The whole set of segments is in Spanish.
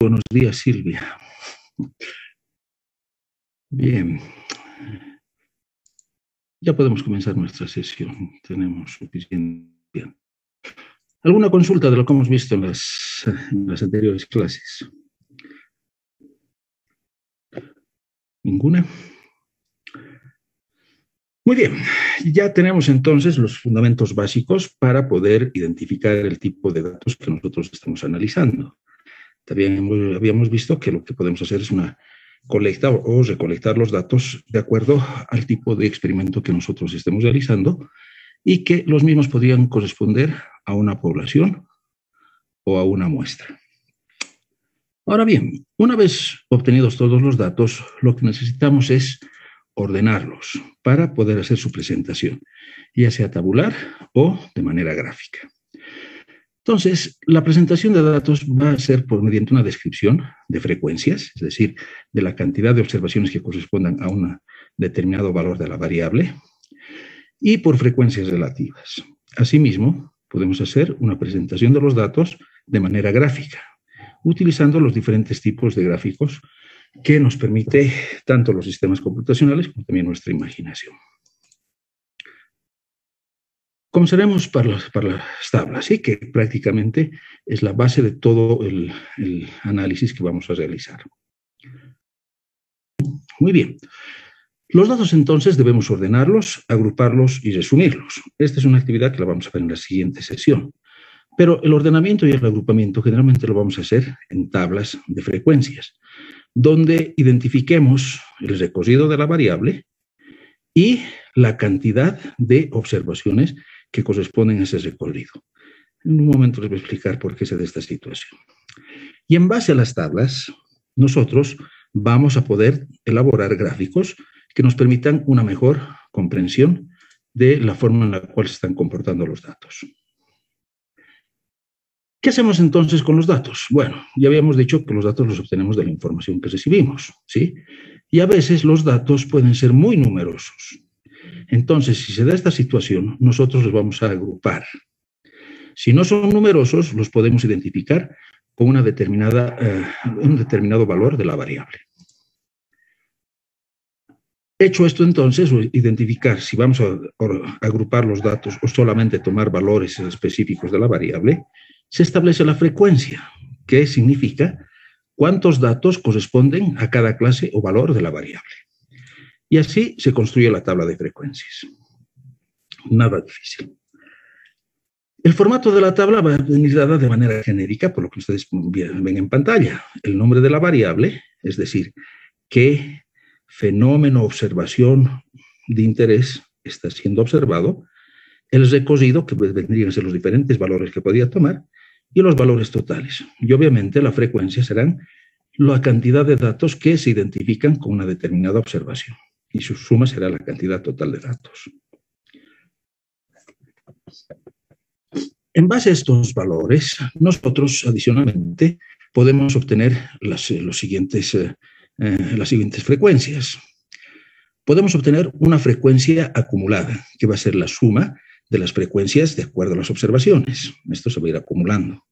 Buenos días, Silvia. Bien. Ya podemos comenzar nuestra sesión. Tenemos suficiente. Bien. ¿Alguna consulta de lo que hemos visto en las anteriores clases? ¿Ninguna? Muy bien. Ya tenemos entonces los fundamentos básicos para poder identificar el tipo de datos que nosotros estamos analizando. También habíamos visto que lo que podemos hacer es una colecta o recolectar los datos de acuerdo al tipo de experimento que nosotros estemos realizando y que los mismos podrían corresponder a una población o a una muestra. Ahora bien, una vez obtenidos todos los datos, lo que necesitamos es ordenarlos para poder hacer su presentación, ya sea tabular o de manera gráfica. Entonces, la presentación de datos va a ser mediante una descripción de frecuencias, es decir, de la cantidad de observaciones que correspondan a un determinado valor de la variable, y por frecuencias relativas. Asimismo, podemos hacer una presentación de los datos de manera gráfica, utilizando los diferentes tipos de gráficos que nos permite tanto los sistemas computacionales como también nuestra imaginación. Comenzaremos para las tablas, ¿sí? Que prácticamente es la base de todo el análisis que vamos a realizar. Muy bien. Los datos entonces debemos ordenarlos, agruparlos y resumirlos. Esta es una actividad que la vamos a ver en la siguiente sesión. Pero el ordenamiento y el agrupamiento generalmente lo vamos a hacer en tablas de frecuencias, donde identifiquemos el recorrido de la variable y la cantidad de observaciones que corresponden a ese recorrido. En un momento les voy a explicar por qué se da esta situación. Y en base a las tablas, nosotros vamos a poder elaborar gráficos que nos permitan una mejor comprensión de la forma en la cual se están comportando los datos. ¿Qué hacemos entonces con los datos? Bueno, ya habíamos dicho que los datos los obtenemos de la información que recibimos, ¿sí? Y a veces los datos pueden ser muy numerosos. Entonces, si se da esta situación, nosotros los vamos a agrupar. Si no son numerosos, los podemos identificar con un determinado valor de la variable. Hecho esto, entonces, identificar si vamos a agrupar los datos o solamente tomar valores específicos de la variable, se establece la frecuencia, que significa cuántos datos corresponden a cada clase o valor de la variable. Y así se construye la tabla de frecuencias. Nada difícil. El formato de la tabla va a venir dada de manera genérica, por lo que ustedes ven en pantalla. El nombre de la variable, es decir, qué fenómeno, observación de interés está siendo observado, el recorrido, que vendrían a ser los diferentes valores que podía tomar, y los valores totales. Y obviamente la frecuencia serán la cantidad de datos que se identifican con una determinada observación. Y su suma será la cantidad total de datos. En base a estos valores, nosotros adicionalmente podemos obtener las siguientes frecuencias. Podemos obtener una frecuencia acumulada, que va a ser la suma de las frecuencias de acuerdo a las observaciones. Esto se va a ir acumulando.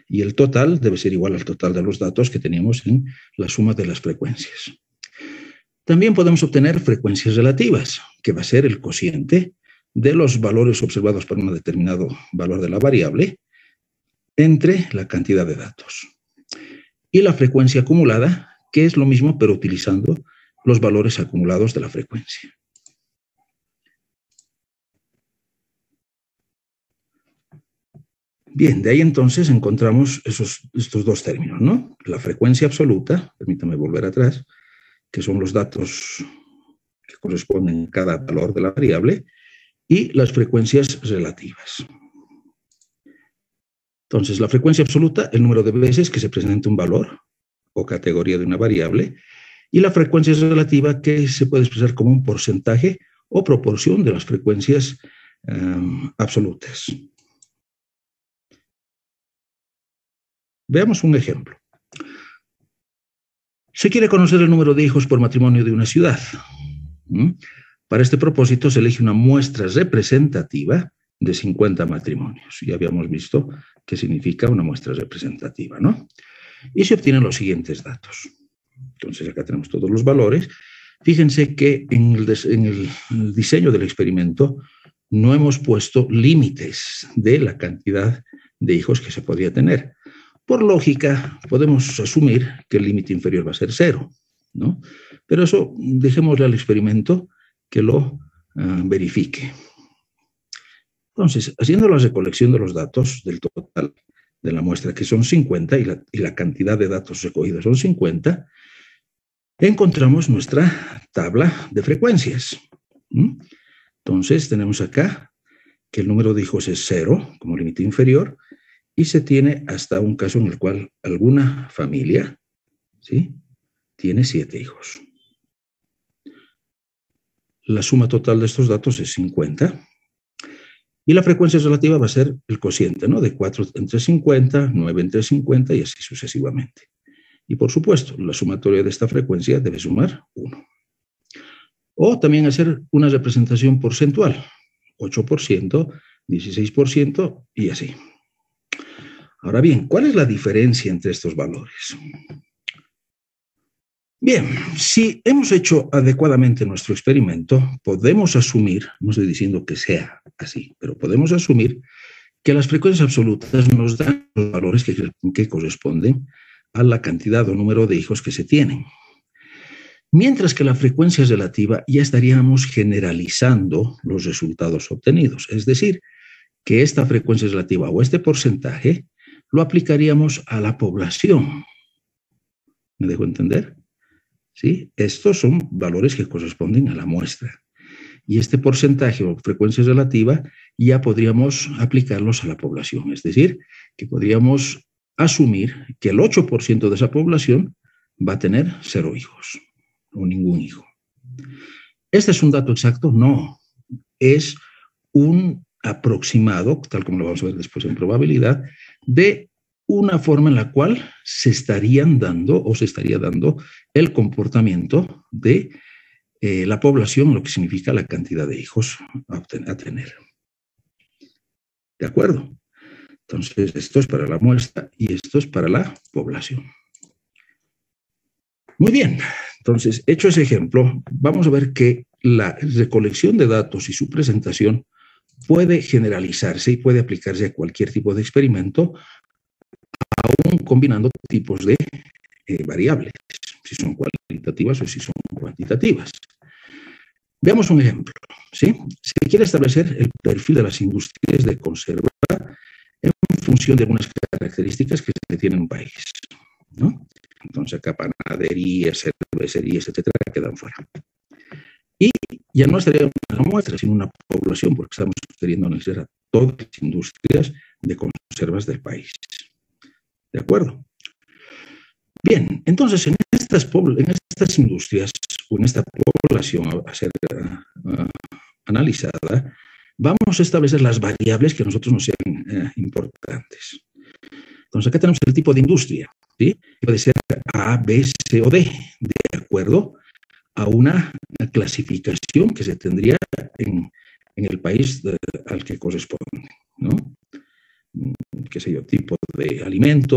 Y el total debe ser igual al total de los datos que teníamos en la suma de las frecuencias. También podemos obtener frecuencias relativas, que va a ser el cociente de los valores observados por un determinado valor de la variable entre la cantidad de datos. Y la frecuencia acumulada, que es lo mismo, pero utilizando los valores acumulados de la frecuencia. Bien, de ahí entonces encontramos estos dos términos, ¿no? La frecuencia absoluta, permítame volver atrás, que son los datos que corresponden a cada valor de la variable, y las frecuencias relativas. Entonces, la frecuencia absoluta, el número de veces que se presenta un valor o categoría de una variable, y la frecuencia relativa, que se puede expresar como un porcentaje o proporción de las frecuencias absolutas. Veamos un ejemplo. Se quiere conocer el número de hijos por matrimonio de una ciudad. Para este propósito se elige una muestra representativa de 50 matrimonios. Ya habíamos visto qué significa una muestra representativa, ¿no? y se obtienen los siguientes datos. Entonces acá tenemos todos los valores. Fíjense que en el diseño del experimento no hemos puesto límites de la cantidad de hijos que se podría tener. Por lógica, podemos asumir que el límite inferior va a ser 0, ¿no? Pero eso dejémosle al experimento que lo verifique. Entonces, haciendo la recolección de los datos del total de la muestra, que son 50, y la cantidad de datos recogidos son 50, encontramos nuestra tabla de frecuencias. Entonces, tenemos acá que el número de hijos es 0 como límite inferior, y se tiene hasta un caso en el cual alguna familia, ¿sí?, tiene 7 hijos. La suma total de estos datos es 50. Y la frecuencia relativa va a ser el cociente, ¿no? De 4 entre 50, 9 entre 50 y así sucesivamente. Y por supuesto, la sumatoria de esta frecuencia debe sumar 1. O también hacer una representación porcentual, 8%, 16% y así. Ahora bien, ¿cuál es la diferencia entre estos valores? Bien, si hemos hecho adecuadamente nuestro experimento, podemos asumir, no estoy diciendo que sea así, pero podemos asumir que las frecuencias absolutas nos dan los valores que corresponden a la cantidad o número de hijos que se tienen. Mientras que la frecuencia relativa ya estaríamos generalizando los resultados obtenidos, es decir, que esta frecuencia relativa o este porcentaje lo aplicaríamos a la población. ¿Me dejo entender? ¿Sí? Estos son valores que corresponden a la muestra. Y este porcentaje o frecuencia relativa ya podríamos aplicarlos a la población. Es decir, que podríamos asumir que el 8% de esa población va a tener 0 hijos o ningún hijo. ¿Este es un dato exacto? No. Es un aproximado, tal como lo vamos a ver después en probabilidad, de una forma en la cual se estarían dando o se estaría dando el comportamiento de la población, lo que significa la cantidad de hijos a tener. ¿De acuerdo? Entonces, esto es para la muestra y esto es para la población. Muy bien. Entonces, hecho ese ejemplo, vamos a ver que la recolección de datos y su presentación puede generalizarse y puede aplicarse a cualquier tipo de experimento, aún combinando tipos de variables, si son cualitativas o si son cuantitativas. Veamos un ejemplo, ¿sí? Se quiere establecer el perfil de las industrias de conserva en función de algunas características que se tienen en un país, ¿no? Entonces acá panaderías, cervecerías, etcétera, quedan fuera. Y ya no estaría una muestra, sino una población, porque estamos queriendo analizar a todas las industrias de conservas del país. ¿De acuerdo? Bien, entonces en estas industrias o en esta población a ser analizada, vamos a establecer las variables que a nosotros nos sean importantes. Entonces acá tenemos el tipo de industria, ¿sí? Puede ser A, B, C o D, de acuerdo a una clasificación que se tendría en el país al que corresponde, ¿no? Qué sé yo, tipo de alimento,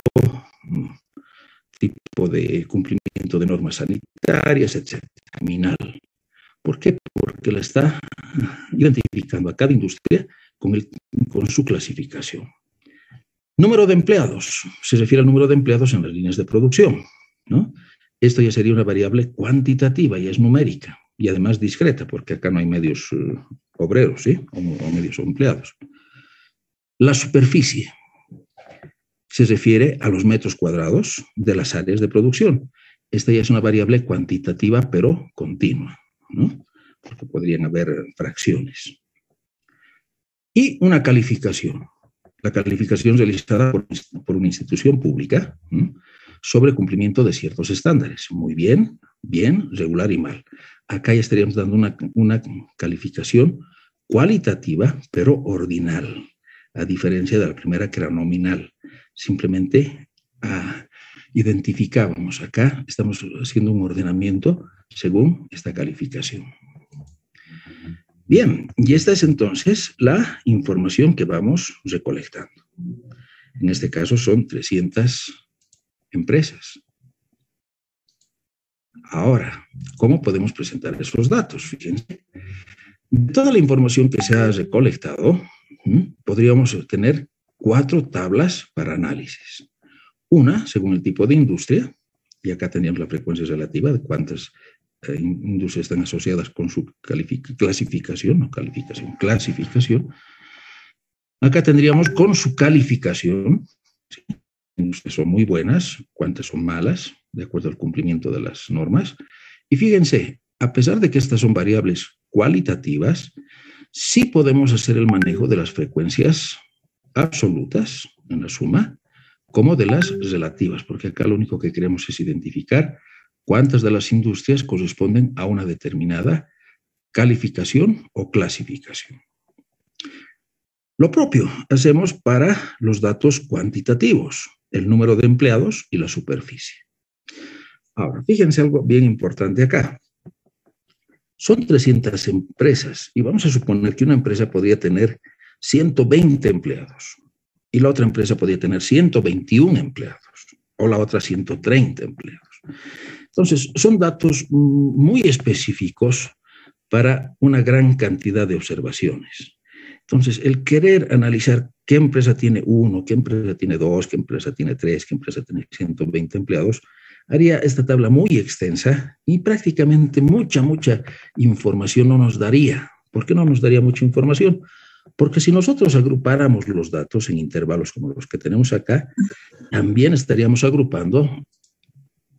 tipo de cumplimiento de normas sanitarias, etc. Terminal. ¿Por qué? Porque la está identificando a cada industria con su clasificación. Número de empleados. Se refiere al número de empleados en las líneas de producción, ¿no? Esto ya sería una variable cuantitativa y es numérica y además discreta, porque acá no hay medios obreros, ¿sí? O medios empleados. La superficie se refiere a los metros cuadrados de las áreas de producción. Esta ya es una variable cuantitativa, pero continua, ¿no? Porque podrían haber fracciones. Y una calificación. La calificación realizada por una institución pública, ¿no?, sobre cumplimiento de ciertos estándares. Muy bien, bien, regular y mal. Acá ya estaríamos dando una calificación cualitativa, pero ordinal, a diferencia de la primera que era nominal. Simplemente identificábamos. Acá estamos haciendo un ordenamiento según esta calificación. Bien, y esta es entonces la información que vamos recolectando. En este caso son 300 empresas. Ahora, ¿cómo podemos presentar esos datos? Fíjense, de toda la información que se ha recolectado, podríamos tener 4 tablas para análisis. Una, según el tipo de industria, y acá teníamos la frecuencia relativa de cuántas industrias están asociadas con su clasificación. Acá tendríamos con su calificación, ¿sí? Industrias son muy buenas, cuántas son malas, de acuerdo al cumplimiento de las normas. Y fíjense, a pesar de que estas son variables cualitativas, sí podemos hacer el manejo de las frecuencias absolutas en la suma, como de las relativas, porque acá lo único que queremos es identificar cuántas de las industrias corresponden a una determinada calificación o clasificación. Lo propio hacemos para los datos cuantitativos, el número de empleados y la superficie. Ahora, fíjense algo bien importante acá. Son 300 empresas y vamos a suponer que una empresa podría tener 120 empleados y la otra empresa podría tener 121 empleados o la otra 130 empleados. Entonces, son datos muy específicos para una gran cantidad de observaciones. Entonces, el querer analizar qué empresa tiene 1, qué empresa tiene 2, qué empresa tiene 3, qué empresa tiene 120 empleados, haría esta tabla muy extensa y prácticamente mucha información no nos daría. ¿Por qué no nos daría mucha información? Porque si nosotros agrupáramos los datos en intervalos como los que tenemos acá, también estaríamos agrupando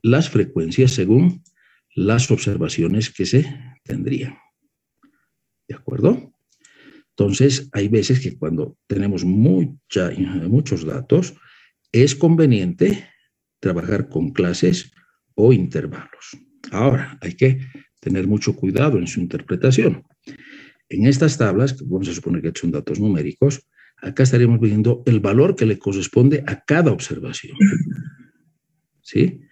las frecuencias según las observaciones que se tendrían. ¿De acuerdo? Entonces, hay veces que cuando tenemos muchos datos, es conveniente trabajar con clases o intervalos. Ahora, hay que tener mucho cuidado en su interpretación. En estas tablas, que vamos a suponer que son datos numéricos, acá estaríamos viendo el valor que le corresponde a cada observación. ¿Sí?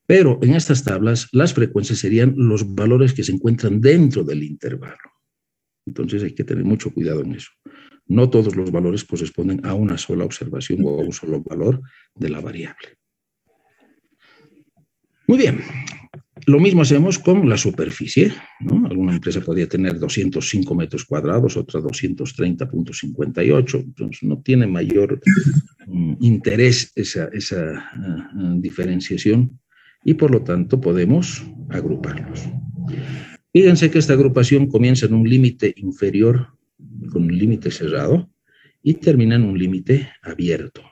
Pero en estas tablas, las frecuencias serían los valores que se encuentran dentro del intervalo. Entonces hay que tener mucho cuidado en eso. No todos los valores corresponden a una sola observación o a un solo valor de la variable. Muy bien. Lo mismo hacemos con la superficie, ¿no? Alguna empresa podría tener 205 metros cuadrados, otra 230.58. Entonces no tiene mayor interés esa diferenciación y por lo tanto podemos agruparlos. Fíjense que esta agrupación comienza en un límite inferior con un límite cerrado y termina en un límite abierto.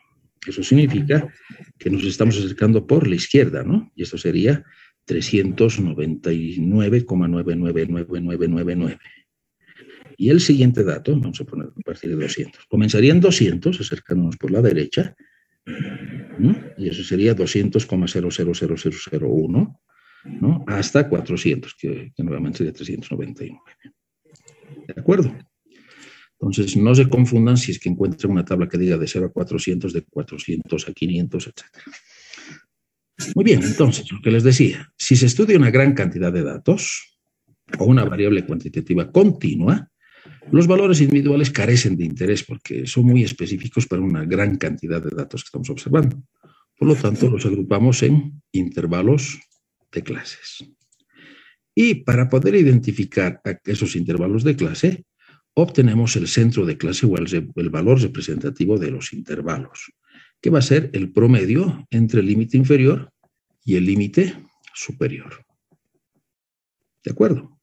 Eso significa que nos estamos acercando por la izquierda, ¿no? Y esto sería 399,999999. Y el siguiente dato, vamos a poner a partir de 200. Comenzaría en 200, acercándonos por la derecha, y eso sería 200,000001, ¿no? Hasta 400, que nuevamente sería 399. ¿De acuerdo? Entonces, no se confundan si es que encuentran una tabla que diga de 0 a 400, de 400 a 500, etc. Muy bien, entonces, lo que les decía, si se estudia una gran cantidad de datos o una variable cuantitativa continua, los valores individuales carecen de interés porque son muy específicos para una gran cantidad de datos que estamos observando. Por lo tanto, los agrupamos en intervalos de clases. Y para poder identificar esos intervalos de clase, obtenemos el centro de clase o el valor representativo de los intervalos, que va a ser el promedio entre el límite inferior y el límite superior. ¿De acuerdo?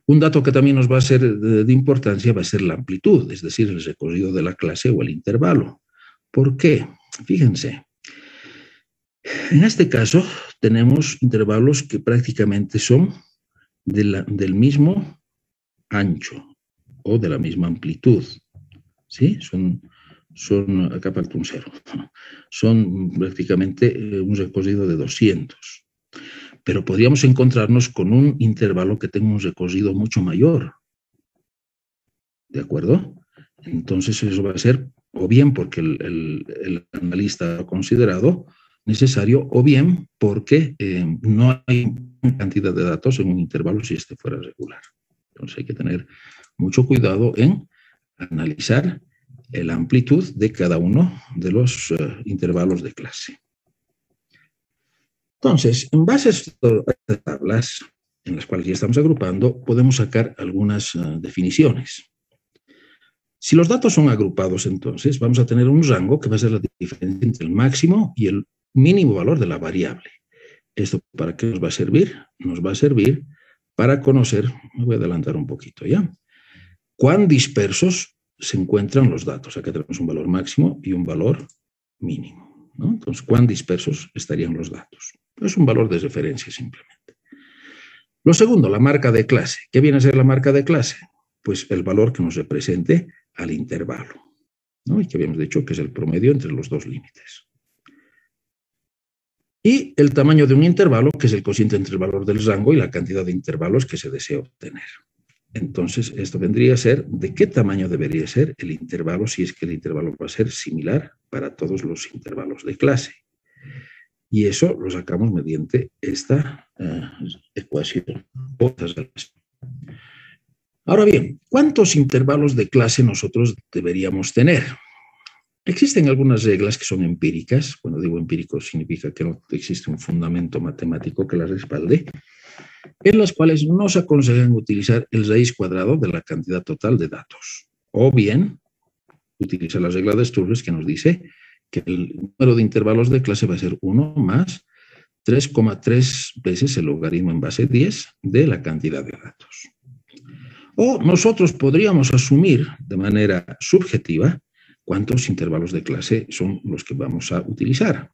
Un dato que también nos va a ser de importancia va a ser la amplitud, es decir, el recorrido de la clase o el intervalo. ¿Por qué? Fíjense. En este caso, tenemos intervalos que prácticamente son del mismo ancho o de la misma amplitud. ¿Sí? Acá falta un 0. Son prácticamente un recorrido de 200. Pero podríamos encontrarnos con un intervalo que tenga un recorrido mucho mayor. ¿De acuerdo? Entonces eso va a ser o bien porque el analista ha considerado necesario o bien porque no hay cantidad de datos en un intervalo si este fuera regular. Entonces hay que tener mucho cuidado en analizar la amplitud de cada uno de los intervalos de clase. Entonces, en base a estas tablas, en las cuales ya estamos agrupando, podemos sacar algunas definiciones. Si los datos son agrupados, entonces vamos a tener un rango que va a ser la diferencia entre el máximo y el mínimo valor de la variable. ¿Esto para qué nos va a servir? Nos va a servir para conocer, me voy a adelantar un poquito ya, cuán dispersos se encuentran los datos. Acá tenemos un valor máximo y un valor mínimo, ¿no? Entonces, cuán dispersos estarían los datos. Es un valor de referencia simplemente. Lo segundo, la marca de clase. ¿Qué viene a ser la marca de clase? Pues el valor que nos represente al intervalo, ¿no? Y que habíamos dicho que es el promedio entre los dos límites. Y el tamaño de un intervalo, que es el cociente entre el valor del rango y la cantidad de intervalos que se desea obtener. Entonces, esto vendría a ser de qué tamaño debería ser el intervalo, si es que el intervalo va a ser similar para todos los intervalos de clase. Y eso lo sacamos mediante esta ecuación. Ahora bien, ¿cuántos intervalos de clase nosotros deberíamos tener? Existen algunas reglas que son empíricas. Cuando digo empírico significa que no existe un fundamento matemático que las respalde, en las cuales nos aconsejan utilizar el raíz cuadrado de la cantidad total de datos. O bien, utilizar la regla de Sturges que nos dice que el número de intervalos de clase va a ser 1 más 3,3 veces el logaritmo en base 10 de la cantidad de datos. O nosotros podríamos asumir de manera subjetiva cuántos intervalos de clase son los que vamos a utilizar.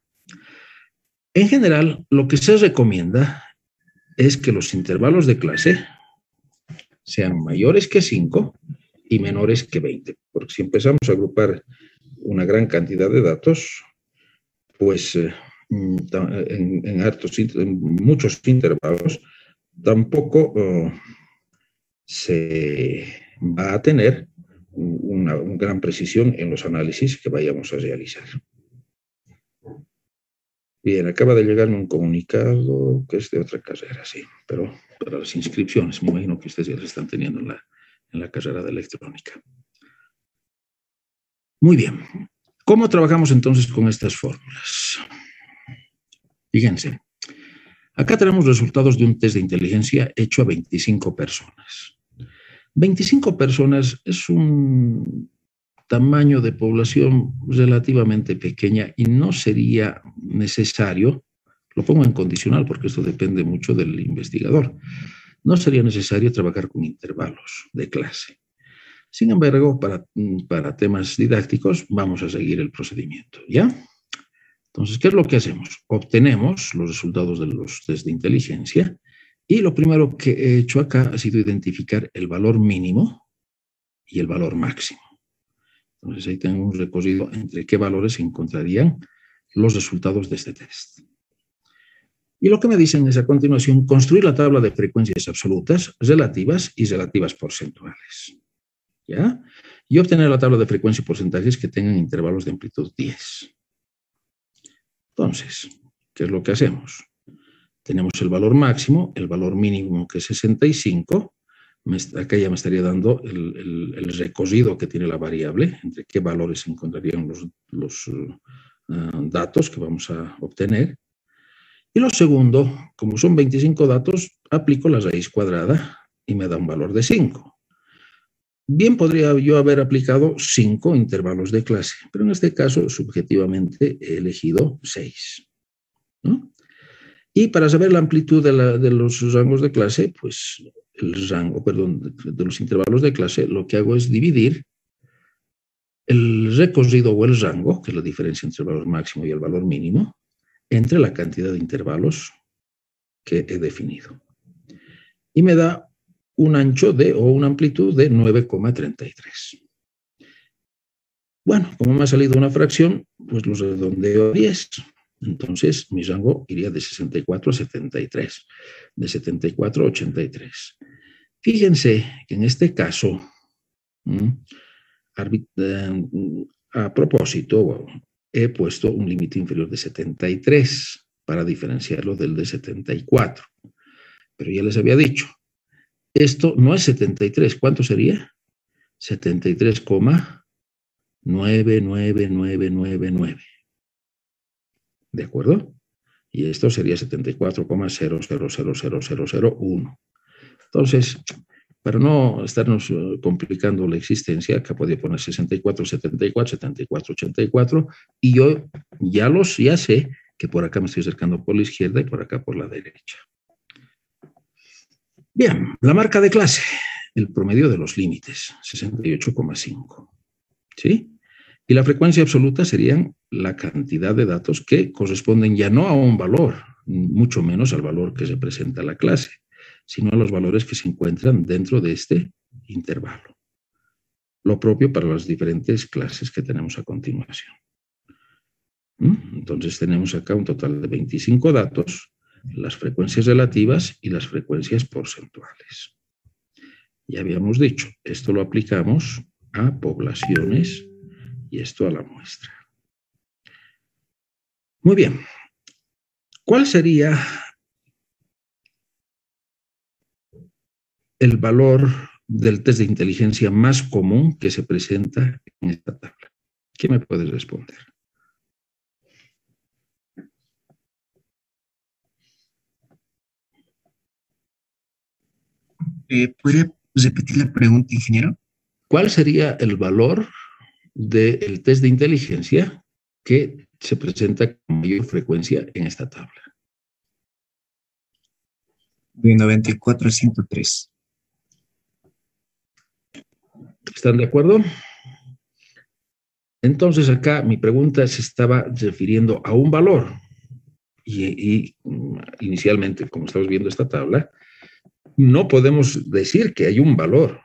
En general, lo que se recomienda es que los intervalos de clase sean mayores que 5 y menores que 20, porque si empezamos a agrupar una gran cantidad de datos, pues en muchos intervalos tampoco se va a tener una gran precisión en los análisis que vayamos a realizar. Bien, acaba de llegarme un comunicado que es de otra carrera, sí, pero para las inscripciones, me imagino que ustedes ya las están teniendo en la carrera de electrónica. Muy bien. ¿Cómo trabajamos entonces con estas fórmulas? Fíjense, acá tenemos resultados de un test de inteligencia hecho a 25 personas. 25 personas es un tamaño de población relativamente pequeña y no sería necesario, lo pongo en condicional porque esto depende mucho del investigador, no sería necesario trabajar con intervalos de clase. Sin embargo, para temas didácticos vamos a seguir el procedimiento, ¿ya? Entonces, ¿qué es lo que hacemos? Obtenemos los resultados de los test de inteligencia y lo primero que he hecho acá ha sido identificar el valor mínimo y el valor máximo. Entonces ahí tengo un recorrido entre qué valores se encontrarían los resultados de este test. Y lo que me dicen es a continuación construir la tabla de frecuencias absolutas, relativas y relativas porcentuales. ¿Ya? Y obtener la tabla de frecuencia y porcentajes que tengan intervalos de amplitud 10. Entonces, ¿qué es lo que hacemos? Tenemos el valor máximo, el valor mínimo que es 65. Acá ya me estaría dando el recorrido que tiene la variable, entre qué valores se encontrarían los datos que vamos a obtener. Y lo segundo, como son 25 datos, aplico la raíz cuadrada y me da un valor de 5. Bien podría yo haber aplicado 5 intervalos de clase, pero en este caso, subjetivamente, he elegido 6, ¿no? Y para saber la amplitud de los rangos de clase, pues el rango, perdón, de los intervalos de clase, lo que hago es dividir el recorrido o el rango, que es la diferencia entre el valor máximo y el valor mínimo, entre la cantidad de intervalos que he definido. Y me da un ancho o una amplitud de 9,33. Bueno, como me ha salido una fracción, pues lo redondeo a 10. Entonces, mi rango iría de 64 a 73, de 74 a 83. Fíjense que en este caso, a propósito, he puesto un límite inferior de 73 para diferenciarlo del de 74. Pero ya les había dicho, esto no es 73. ¿Cuánto sería? 73,99999. ¿De acuerdo? y esto sería 74,000001. Entonces, para no estarnos complicando la existencia, acá podría poner 64, 74, 74, 84, y yo ya sé que por acá me estoy acercando por la izquierda y por acá por la derecha. Bien, la marca de clase, el promedio de los límites, 68,5. ¿Sí? Y la frecuencia absoluta serían la cantidad de datos que corresponden ya no a un valor, mucho menos al valor que representa la clase, sino a los valores que se encuentran dentro de este intervalo. Lo propio para las diferentes clases que tenemos a continuación. Entonces tenemos acá un total de 25 datos, las frecuencias relativas y las frecuencias porcentuales. Ya habíamos dicho, esto lo aplicamos a poblaciones y esto a la muestra. Muy bien. ¿Cuál sería el valor del test de inteligencia más común que se presenta en esta tabla? ¿Qué me puedes responder? ¿Podría repetir la pregunta, ingeniero? ¿Cuál sería el valor del test de inteligencia que se presenta con mayor frecuencia en esta tabla? De 94 a 103. ¿Están de acuerdo? Entonces acá mi pregunta se estaba refiriendo a un valor y inicialmente, como estamos viendo esta tabla, no podemos decir que hay un valor.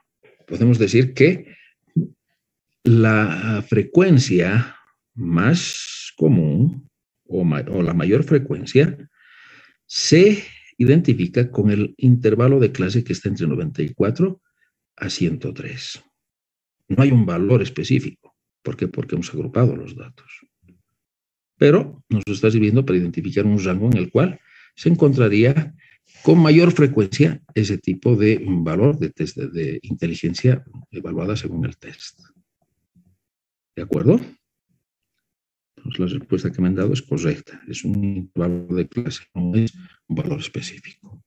Podemos decir que la frecuencia más común o la mayor frecuencia se identifica con el intervalo de clase que está entre 94 a 103. No hay un valor específico. ¿Por qué? Porque hemos agrupado los datos. Pero nos está sirviendo para identificar un rango en el cual se encontraría con mayor frecuencia ese tipo de valor de test de inteligencia evaluada según el test. ¿De acuerdo? Entonces la respuesta que me han dado es correcta. Es un intervalo de clase, no es un valor específico.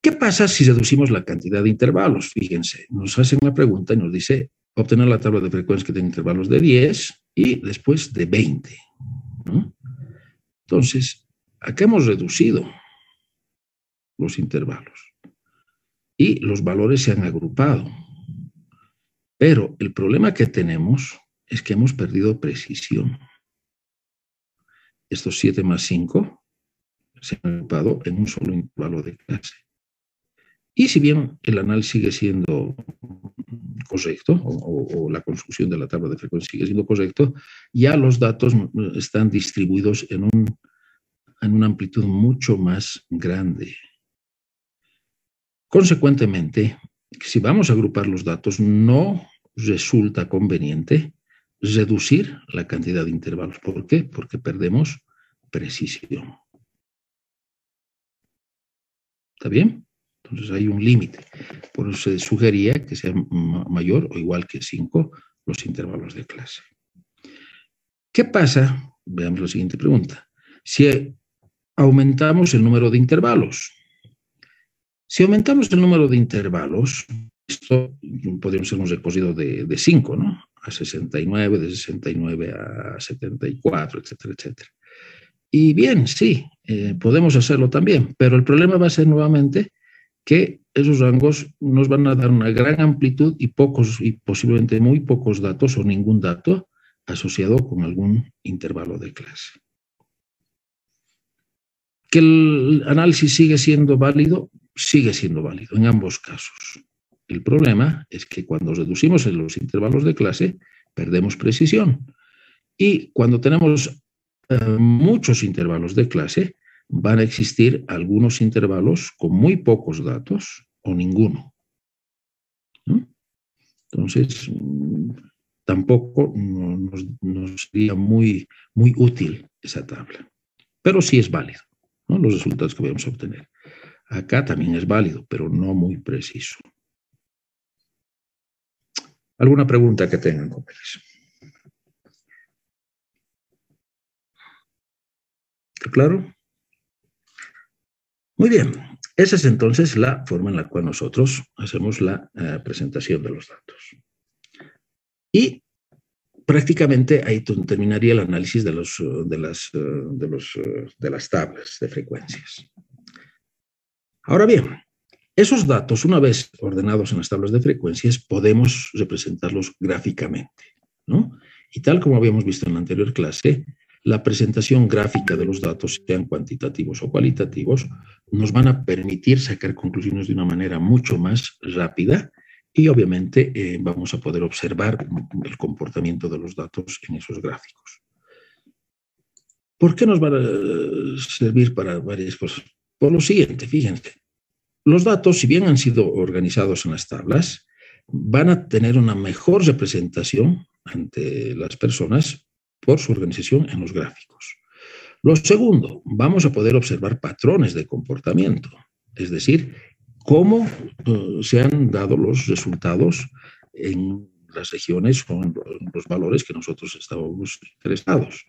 ¿Qué pasa si reducimos la cantidad de intervalos? Fíjense, nos hacen la pregunta y nos dice obtener la tabla de frecuencias que tiene intervalos de 10 y después de 20. ¿No? Entonces, acá hemos reducido los intervalos y los valores se han agrupado. Pero el problema que tenemos es que hemos perdido precisión. Estos 7 más 5 se han agrupado en un solo intervalo de clase. Y si bien el análisis sigue siendo correcto, o la construcción de la tabla de frecuencia sigue siendo correcto, ya los datos están distribuidos en una amplitud mucho más grande. Consecuentemente, si vamos a agrupar los datos, no resulta conveniente reducir la cantidad de intervalos. ¿Por qué? Porque perdemos precisión. ¿Está bien? Entonces hay un límite. Por eso se sugería que sea mayor o igual que 5 los intervalos de clase. ¿Qué pasa? Veamos la siguiente pregunta. Si aumentamos el número de intervalos. Si aumentamos el número de intervalos, esto podría ser un recorrido de 5, ¿no? A 69, de 69 a 74, etcétera, etcétera. Y bien, sí, podemos hacerlo también, pero el problema va a ser nuevamente que esos rangos nos van a dar una gran amplitud y posiblemente muy pocos datos o ningún dato asociado con algún intervalo de clase. ¿Que el análisis sigue siendo válido? Sigue siendo válido en ambos casos. El problema es que cuando reducimos los intervalos de clase, perdemos precisión. Y cuando tenemos muchos intervalos de clase, van a existir algunos intervalos con muy pocos datos o ninguno. ¿No? Entonces, tampoco nos sería muy útil esa tabla. Pero sí es válido, ¿no? Los resultados que vamos a obtener. Acá también es válido, pero no muy preciso. ¿Alguna pregunta que tengan, compañeros? ¿Está claro? Muy bien. Esa es entonces la forma en la cual nosotros hacemos la presentación de los datos. Y prácticamente ahí terminaría el análisis de las tablas de frecuencias. Ahora bien, esos datos, una vez ordenados en las tablas de frecuencias, podemos representarlos gráficamente, ¿no? Y tal como habíamos visto en la anterior clase, la presentación gráfica de los datos, sean cuantitativos o cualitativos, nos van a permitir sacar conclusiones de una manera mucho más rápida y obviamente vamos a poder observar el comportamiento de los datos en esos gráficos. ¿Por qué nos van a servir para varias cosas? Por lo siguiente, fíjense. Los datos, si bien han sido organizados en las tablas, van a tener una mejor representación ante las personas por su organización en los gráficos. Lo segundo, vamos a poder observar patrones de comportamiento, es decir, cómo se han dado los resultados en las regiones o en los valores que nosotros estábamos interesados.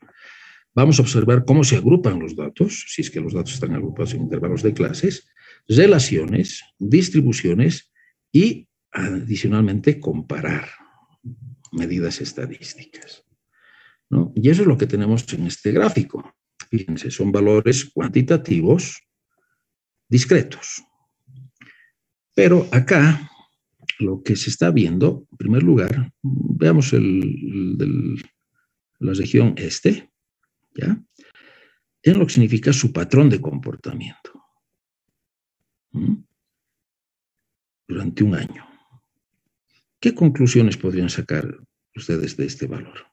Vamos a observar cómo se agrupan los datos, si es que los datos están agrupados en intervalos de clases, relaciones, distribuciones y, adicionalmente, comparar medidas estadísticas, ¿no? Y eso es lo que tenemos en este gráfico. Fíjense, son valores cuantitativos discretos. Pero acá, lo que se está viendo, en primer lugar, veamos la región este, ¿ya? En lo que significa su patrón de comportamiento. Durante un año. ¿Qué conclusiones podrían sacar ustedes de este valor?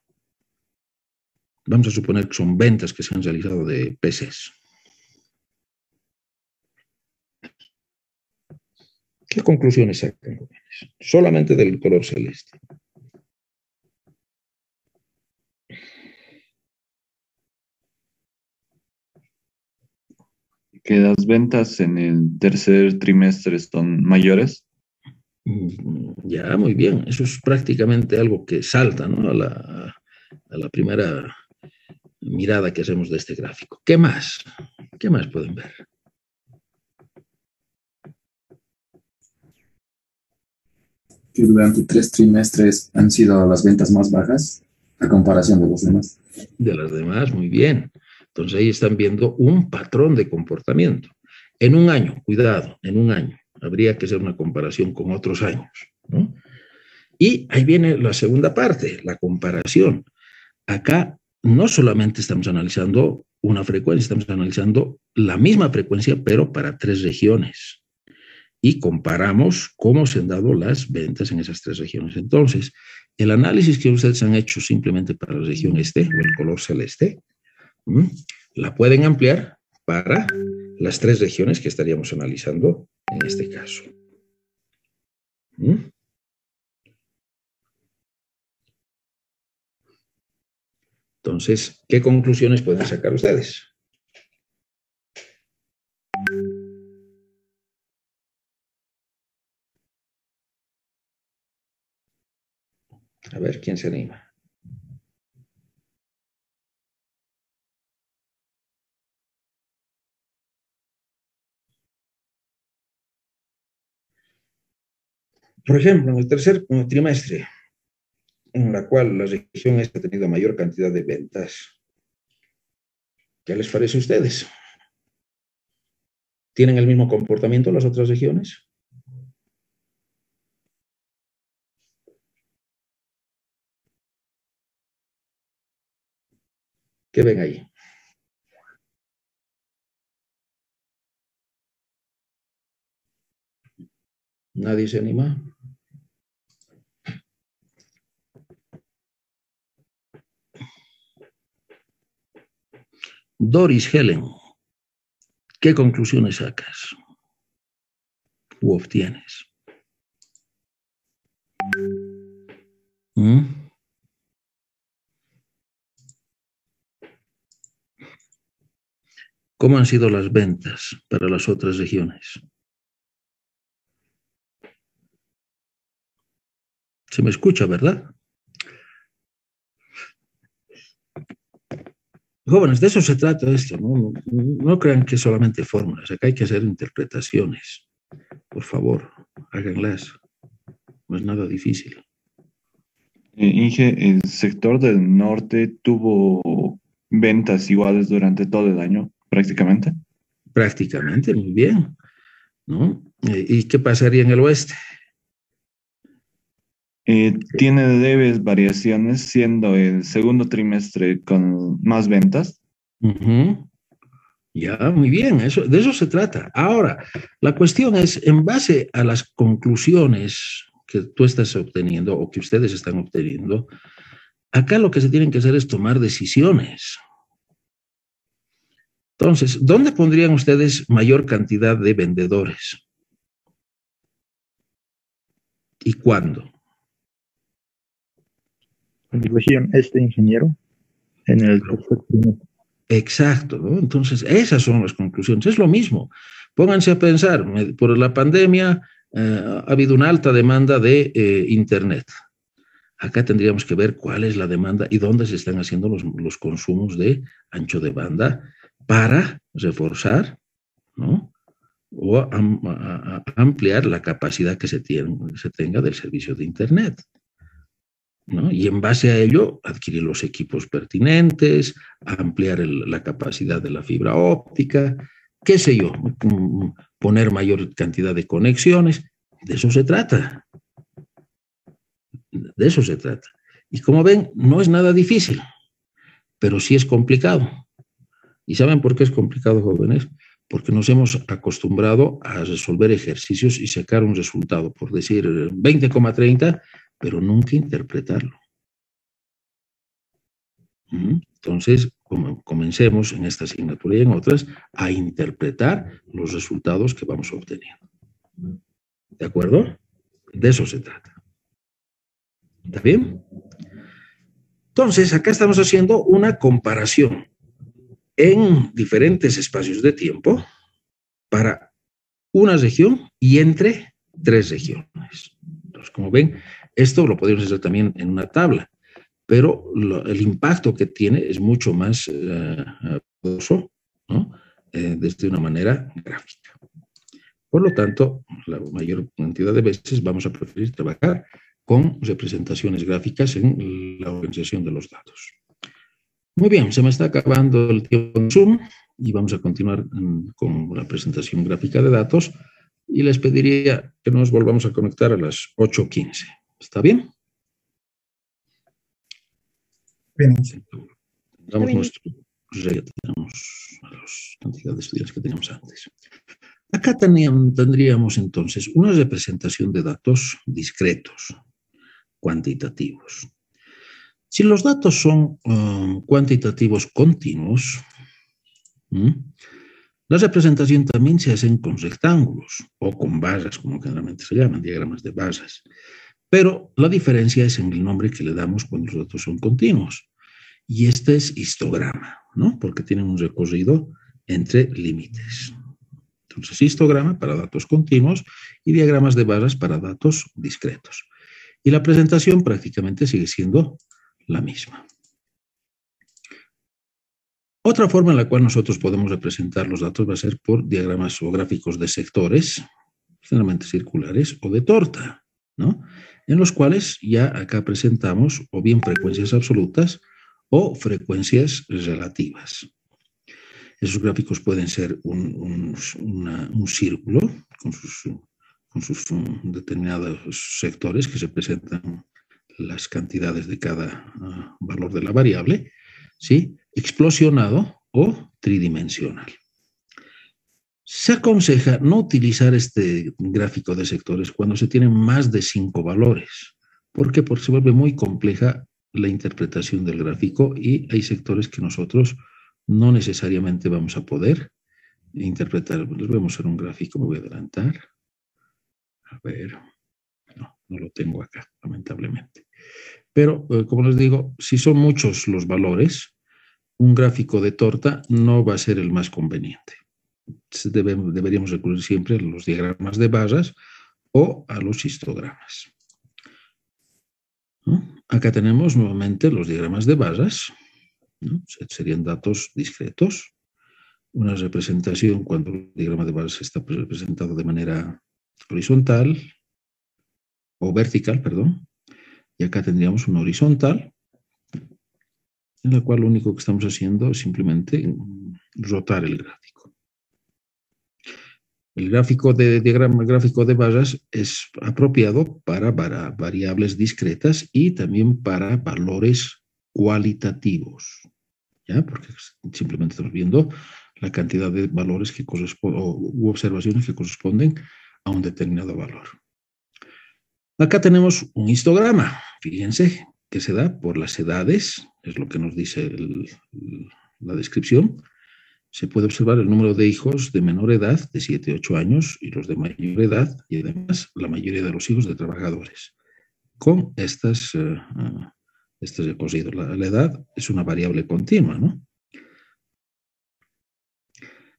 Vamos a suponer que son ventas que se han realizado de PCs. ¿Qué conclusiones sacan con eso? Solamente del color celeste. Que las ventas en el tercer trimestre son mayores. Ya, muy bien. Eso es prácticamente algo que salta, ¿no? a la primera mirada que hacemos de este gráfico. ¿Qué más? ¿Qué más pueden ver? Que durante 3 trimestres han sido las ventas más bajas a comparación de los demás. De las demás, muy bien. Entonces ahí están viendo un patrón de comportamiento. En un año, cuidado, en un año. Habría que hacer una comparación con otros años, ¿no? Y ahí viene la segunda parte, la comparación. Acá no solamente estamos analizando una frecuencia, estamos analizando la misma frecuencia, pero para 3 regiones. Y comparamos cómo se han dado las ventas en esas 3 regiones. Entonces, el análisis que ustedes han hecho simplemente para la región este, o el color celeste, la pueden ampliar para las 3 regiones que estaríamos analizando en este caso. Entonces, ¿qué conclusiones pueden sacar ustedes? A ver, ¿quién se anima? Por ejemplo, en el tercer trimestre, en la cual la región ha tenido mayor cantidad de ventas, ¿qué les parece a ustedes? ¿Tienen el mismo comportamiento las otras regiones? ¿Qué ven ahí? ¿Nadie se anima? Doris Helen, ¿qué conclusiones sacas u obtienes? ¿Cómo han sido las ventas para las otras regiones? Se me escucha, ¿verdad? Jóvenes, de eso se trata esto, ¿no? No crean que es solamente fórmulas, acá hay que hacer interpretaciones. Por favor, háganlas. No es nada difícil. Inge, el sector del norte tuvo ventas iguales durante todo el año, prácticamente. Prácticamente, muy bien, ¿no? ¿Y qué pasaría en el oeste? Tiene leves variaciones, siendo el segundo trimestre con más ventas. Uh-huh. Ya, muy bien, de eso se trata. Ahora, la cuestión es, en base a las conclusiones que tú estás obteniendo o que ustedes están obteniendo, acá lo que se tienen que hacer es tomar decisiones. Entonces, ¿dónde pondrían ustedes mayor cantidad de vendedores? ¿Y cuándo? En la región este, ingeniero, en el tercer trimestre. Exacto, ¿no? Entonces, esas son las conclusiones. Es lo mismo. Pónganse a pensar, por la pandemia ha habido una alta demanda de Internet. Acá tendríamos que ver cuál es la demanda y dónde se están haciendo los consumos de ancho de banda para reforzar, ¿no? O a ampliar la capacidad que se tenga del servicio de Internet, ¿no? Y en base a ello, adquirir los equipos pertinentes, ampliar la capacidad de la fibra óptica, qué sé yo, poner mayor cantidad de conexiones. De eso se trata. De eso se trata. Y como ven, no es nada difícil, pero sí es complicado. ¿Y saben por qué es complicado, jóvenes? Porque nos hemos acostumbrado a resolver ejercicios y sacar un resultado, por decir 20,30, pero nunca interpretarlo. Entonces, comencemos en esta asignatura y en otras a interpretar los resultados que vamos obteniendo. ¿De acuerdo? De eso se trata. ¿Está bien? Entonces, acá estamos haciendo una comparación en diferentes espacios de tiempo para una región y entre tres regiones. Entonces, como ven, esto lo podemos hacer también en una tabla, pero el impacto que tiene es mucho más poderoso, ¿no? Desde una manera gráfica. Por lo tanto, la mayor cantidad de veces vamos a preferir trabajar con representaciones gráficas en la organización de los datos. Muy bien, se me está acabando el tiempo en Zoom y vamos a continuar con la presentación gráfica de datos y les pediría que nos volvamos a conectar a las 8:15. ¿Está bien? Bien. Damos nuestro... Ya tenemos la cantidad de estudiantes que teníamos antes. Acá tendríamos entonces una representación de datos discretos, cuantitativos. Si los datos son cuantitativos continuos, la representación también se hace con rectángulos o con barras, como generalmente se llaman, diagramas de barras. Pero la diferencia es en el nombre que le damos cuando los datos son continuos. Y este es histograma, ¿no? Porque tienen un recorrido entre límites. Entonces, histograma para datos continuos y diagramas de barras para datos discretos. Y la presentación prácticamente sigue siendo la misma. Otra forma en la cual nosotros podemos representar los datos va a ser por diagramas o gráficos de sectores, generalmente circulares, o de torta, ¿no? En los cuales ya acá presentamos o bien frecuencias absolutas o frecuencias relativas. Esos gráficos pueden ser un círculo con sus determinados sectores que se presentan las cantidades de cada valor de la variable, ¿sí? Explosionado o tridimensional. Se aconseja no utilizar este gráfico de sectores cuando se tienen más de 5 valores. ¿Por qué? Porque se vuelve muy compleja la interpretación del gráfico y hay sectores que nosotros no necesariamente vamos a poder interpretar. Les voy a mostrar un gráfico, me voy a adelantar. A ver, no lo tengo acá, lamentablemente. Pero, como les digo, si son muchos los valores, un gráfico de torta no va a ser el más conveniente. Deberíamos recurrir siempre a los diagramas de barras o a los histogramas. ¿No? Acá tenemos nuevamente los diagramas de barras, ¿no? Serían datos discretos. Una representación cuando el diagrama de bases está representado de manera horizontal o vertical, perdón. Y acá tendríamos una horizontal, en la cual lo único que estamos haciendo es simplemente rotar el gráfico. El gráfico de diagrama gráfico de barras es apropiado para variables discretas y también para valores cualitativos, ¿ya? Porque simplemente estamos viendo la cantidad de valores que corresponden u observaciones que corresponden a un determinado valor. Acá tenemos un histograma, fíjense, que se da por las edades, es lo que nos dice la descripción. Se puede observar el número de hijos de menor edad, de 7 a 8 años, y los de mayor edad, y además la mayoría de los hijos de trabajadores. Con estas recorridos, la edad es una variable continua, ¿no?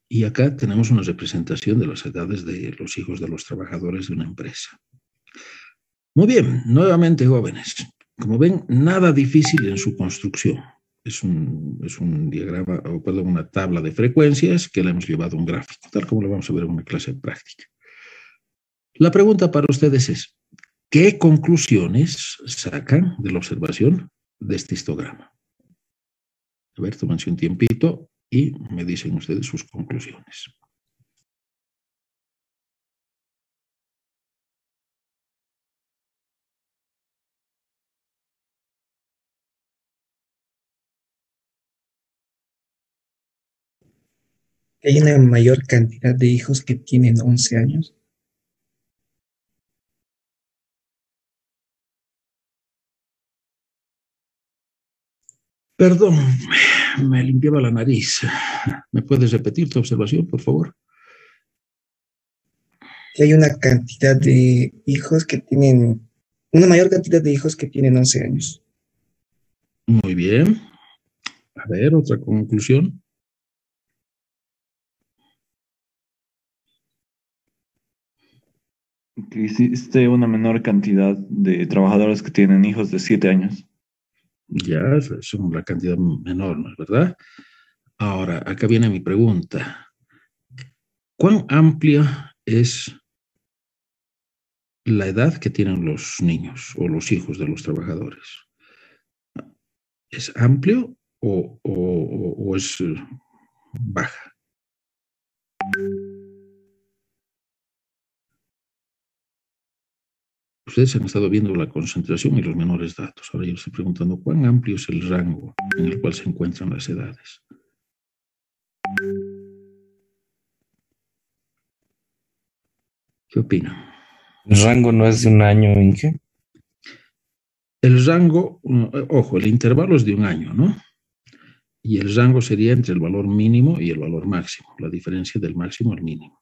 Y acá tenemos una representación de las edades de los hijos de los trabajadores de una empresa. Muy bien, nuevamente jóvenes. Como ven, nada difícil en su construcción. Es un diagrama, o perdón, una tabla de frecuencias que le hemos llevado a un gráfico, tal como lo vamos a ver en una clase práctica. La pregunta para ustedes es, ¿qué conclusiones sacan de la observación de este histograma? A ver, tómense un tiempito y me dicen ustedes sus conclusiones. Hay una mayor cantidad de hijos que tienen 11 años. Perdón, me limpiaba la nariz. ¿Me puedes repetir tu observación, por favor? Que hay una cantidad de hijos que tienen, una mayor cantidad de hijos que tienen 11 años. Muy bien. A ver, otra conclusión. Que existe una menor cantidad de trabajadores que tienen hijos de 7 años. Ya, son la cantidad menor, ¿no es verdad? Ahora, acá viene mi pregunta. ¿Cuán amplia es la edad que tienen los niños o los hijos de los trabajadores? ¿Es amplio o es baja? Ustedes han estado viendo la concentración y los menores datos. Ahora yo estoy preguntando cuán amplio es el rango en el cual se encuentran las edades. ¿Qué opinan? ¿El rango no es de un año, Inge? El rango, ojo, el intervalo es de un año, ¿no? Y el rango sería entre el valor mínimo y el valor máximo, la diferencia del máximo al mínimo.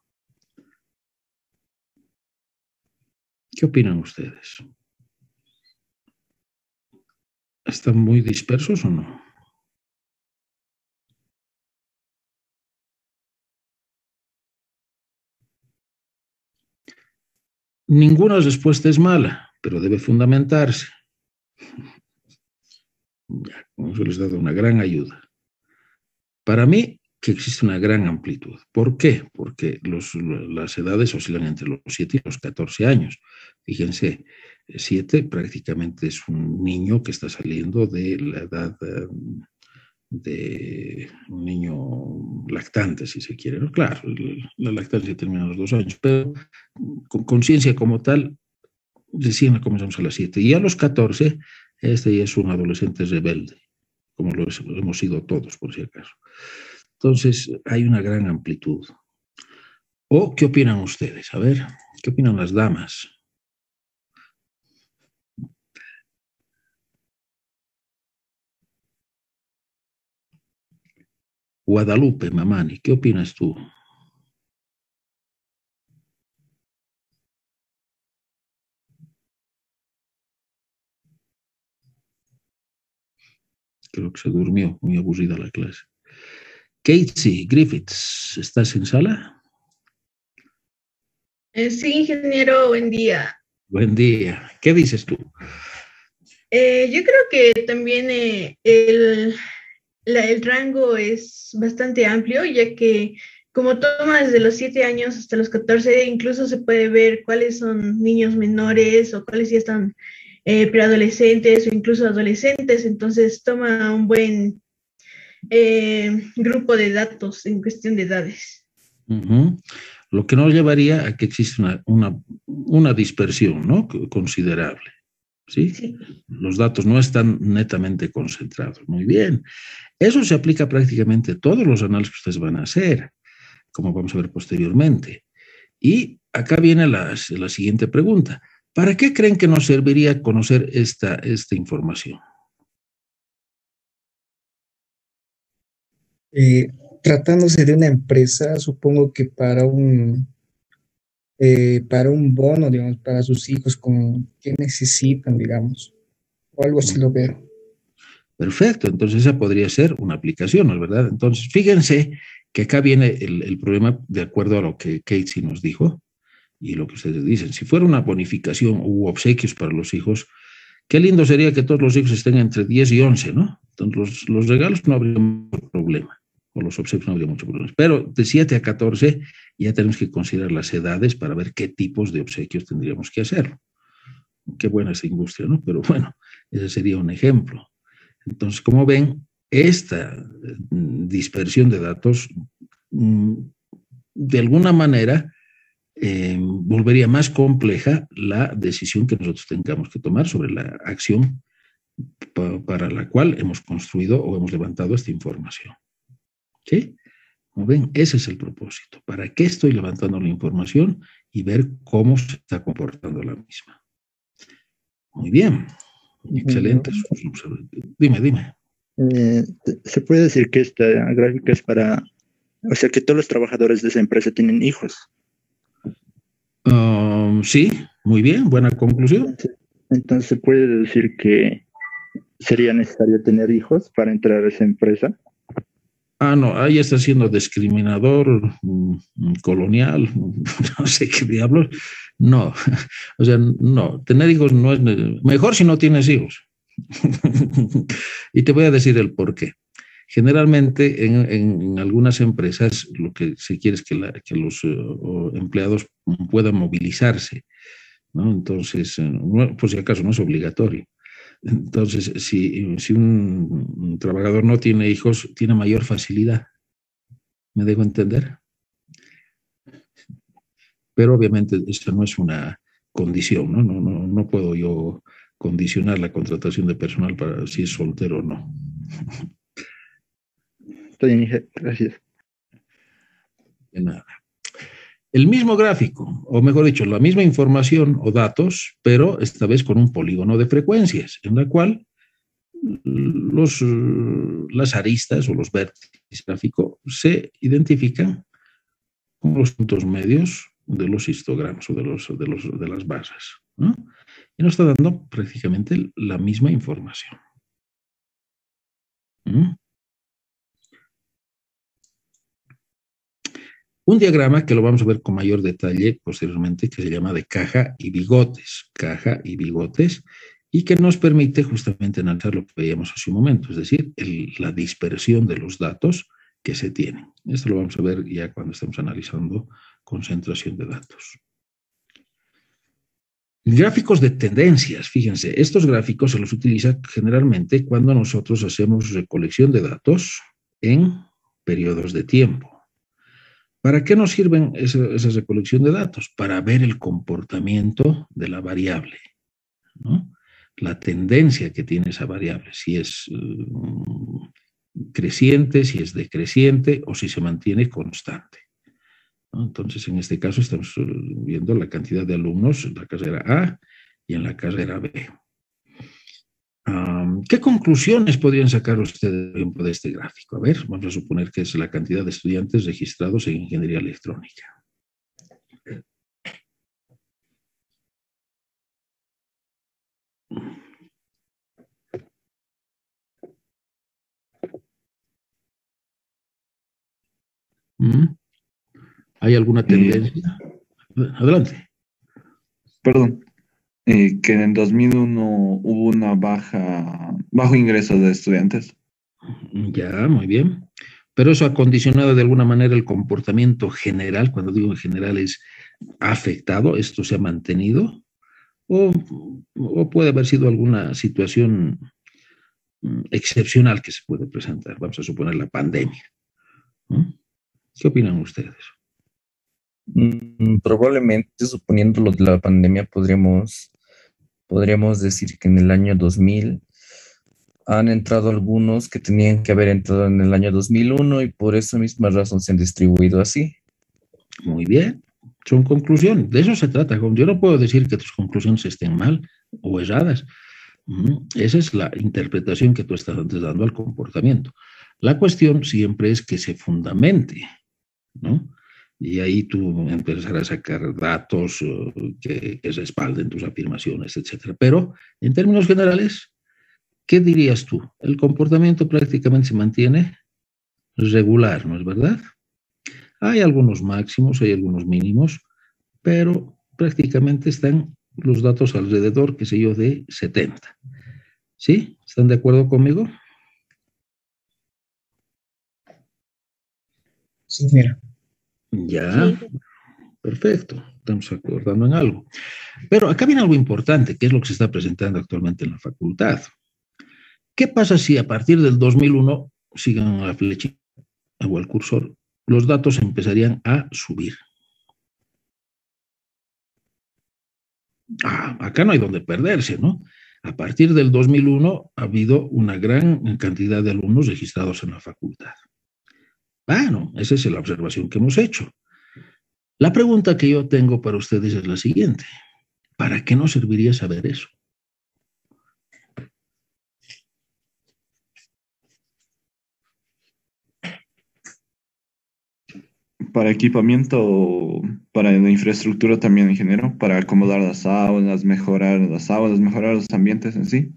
¿Qué opinan ustedes? ¿Están muy dispersos o no? Ninguna respuesta es mala, pero debe fundamentarse. Ya, con eso les he dado una gran ayuda. Para mí, que existe una gran amplitud. ¿Por qué? Porque las edades oscilan entre los 7 y los 14 años. Fíjense, 7 prácticamente es un niño que está saliendo de la edad de un niño lactante, si se quiere, ¿no? Claro, la lactancia termina a los 2 años, pero con conciencia como tal, recién comenzamos a las 7. Y a los 14, este ya es un adolescente rebelde, como lo hemos sido todos, por si acaso. Entonces, hay una gran amplitud. ¿O qué opinan ustedes? A ver, ¿qué opinan las damas? Guadalupe, Mamani, ¿qué opinas tú? Creo que se durmió, muy aburrida la clase. Casey Griffiths, ¿estás en sala? Sí, ingeniero, buen día. Buen día. ¿Qué dices tú? Yo creo que también el rango es bastante amplio, ya que como toma desde los 7 años hasta los 14, incluso se puede ver cuáles son niños menores o cuáles ya están preadolescentes o incluso adolescentes. Entonces toma un buen grupo de datos en cuestión de edades. Ujú. Lo que nos llevaría a que existe una dispersión, ¿no? Considerable. ¿Sí? Sí. Los datos no están netamente concentrados. Muy bien. Eso se aplica prácticamente a todos los análisis que ustedes van a hacer, como vamos a ver posteriormente. Y acá viene la siguiente pregunta. ¿Para qué creen que nos serviría conocer esta información? Tratándose de una empresa, supongo que para un bono, digamos, para sus hijos que necesitan, digamos, o algo así lo veo. Perfecto, entonces esa podría ser una aplicación, ¿no es verdad? Entonces, fíjense que acá viene el problema de acuerdo a lo que Casey nos dijo y lo que ustedes dicen. Si fuera una bonificación u obsequios para los hijos, qué lindo sería que todos los hijos estén entre 10 y 11, ¿no? Entonces, los regalos no habría mucho problema, o los obsequios no habría mucho problema. Pero de 7 a 14 ya tenemos que considerar las edades para ver qué tipos de obsequios tendríamos que hacer. Qué buena esa industria, ¿no? Pero bueno, ese sería un ejemplo. Entonces, como ven, esta dispersión de datos, de alguna manera, volvería más compleja la decisión que nosotros tengamos que tomar sobre la acción para la cual hemos construido o hemos levantado esta información. ¿Sí? Como ven, ese es el propósito. ¿Para qué estoy levantando la información? Y ver cómo se está comportando la misma. Muy bien. Excelente. Dime. Se puede decir que esta gráfica es para, o sea, que todos los trabajadores de esa empresa tienen hijos. Sí, muy bien, buena conclusión. Entonces se puede decir que sería necesario tener hijos para entrar a esa empresa. No, ahí está siendo discriminador, colonial, no sé qué diablos. No, o sea, no, tener hijos no es mejor si no tienes hijos. Y te voy a decir el por qué. Generalmente en algunas empresas lo que se quiere es que los empleados puedan movilizarse, ¿no? Entonces, por si acaso no es obligatorio. Entonces, si un trabajador no tiene hijos, tiene mayor facilidad. ¿Me dejo entender? Pero obviamente esa no es una condición, ¿no? No puedo yo condicionar la contratación de personal para si es soltero o no. Está bien, gracias. De nada. El mismo gráfico, o mejor dicho, la misma información o datos, pero esta vez con un polígono de frecuencias, en la cual las aristas o los vértices gráficos se identifican como los puntos medios de los histogramas o de las basas, ¿no? Y nos está dando prácticamente la misma información. Un diagrama que lo vamos a ver con mayor detalle posteriormente, que se llama de caja y bigotes, y que nos permite justamente analizar lo que veíamos hace un momento, es decir, la dispersión de los datos que se tienen. Esto lo vamos a ver ya cuando estemos analizando concentración de datos. Gráficos de tendencias, fíjense, estos gráficos se los utiliza generalmente cuando nosotros hacemos recolección de datos en periodos de tiempo. ¿Para qué nos sirven esa recolección de datos? Para ver el comportamiento de la variable, ¿no? La tendencia que tiene esa variable, si es creciente, si es decreciente o si se mantiene constante, ¿no? Entonces, en este caso estamos viendo la cantidad de alumnos en la carrera A y en la carrera B. ¿Qué conclusiones podrían sacar ustedes de este gráfico? A ver, vamos a suponer que es la cantidad de estudiantes registrados en ingeniería electrónica. ¿Hay alguna tendencia? Adelante. Perdón. Que en el 2001 hubo bajo ingreso de estudiantes. Ya, muy bien. Pero eso ha condicionado de alguna manera el comportamiento general. Cuando digo en general es afectado, esto se ha mantenido, o, o puede haber sido alguna situación excepcional que se puede presentar. Vamos a suponer la pandemia, ¿no? ¿Qué opinan ustedes? Probablemente, suponiendo lo de la pandemia, podríamos decir que en el año 2000 han entrado algunos que tenían que haber entrado en el año 2001 y por esa misma razón se han distribuido así. Muy bien, son conclusiones. De eso se trata. Yo no puedo decir que tus conclusiones estén mal o erradas. Esa es la interpretación que tú estás antes dando al comportamiento. La cuestión siempre es que se fundamente, ¿no? Y ahí tú empezarás a sacar datos que respalden tus afirmaciones, etcétera. Pero en términos generales, ¿qué dirías tú? El comportamiento prácticamente se mantiene regular, ¿no es verdad? Hay algunos máximos, hay algunos mínimos, pero prácticamente están los datos alrededor, qué sé yo, de 70. ¿Sí? ¿Están de acuerdo conmigo? Sí, mira. Ya, Sí. perfecto. Estamos acordando en algo. Pero acá viene algo importante, que es lo que se está presentando actualmente en la facultad. ¿Qué pasa si a partir del 2001, sigan la flechita o el cursor, los datos empezarían a subir? Acá no hay donde perderse, ¿no? A partir del 2001 ha habido una gran cantidad de alumnos registrados en la facultad. Bueno, esa es la observación que hemos hecho. La pregunta que yo tengo para ustedes es la siguiente. ¿Para qué nos serviría saber eso? Para equipamiento, para la infraestructura también, ingeniero, para acomodar mejorar las aulas, mejorar los ambientes en sí.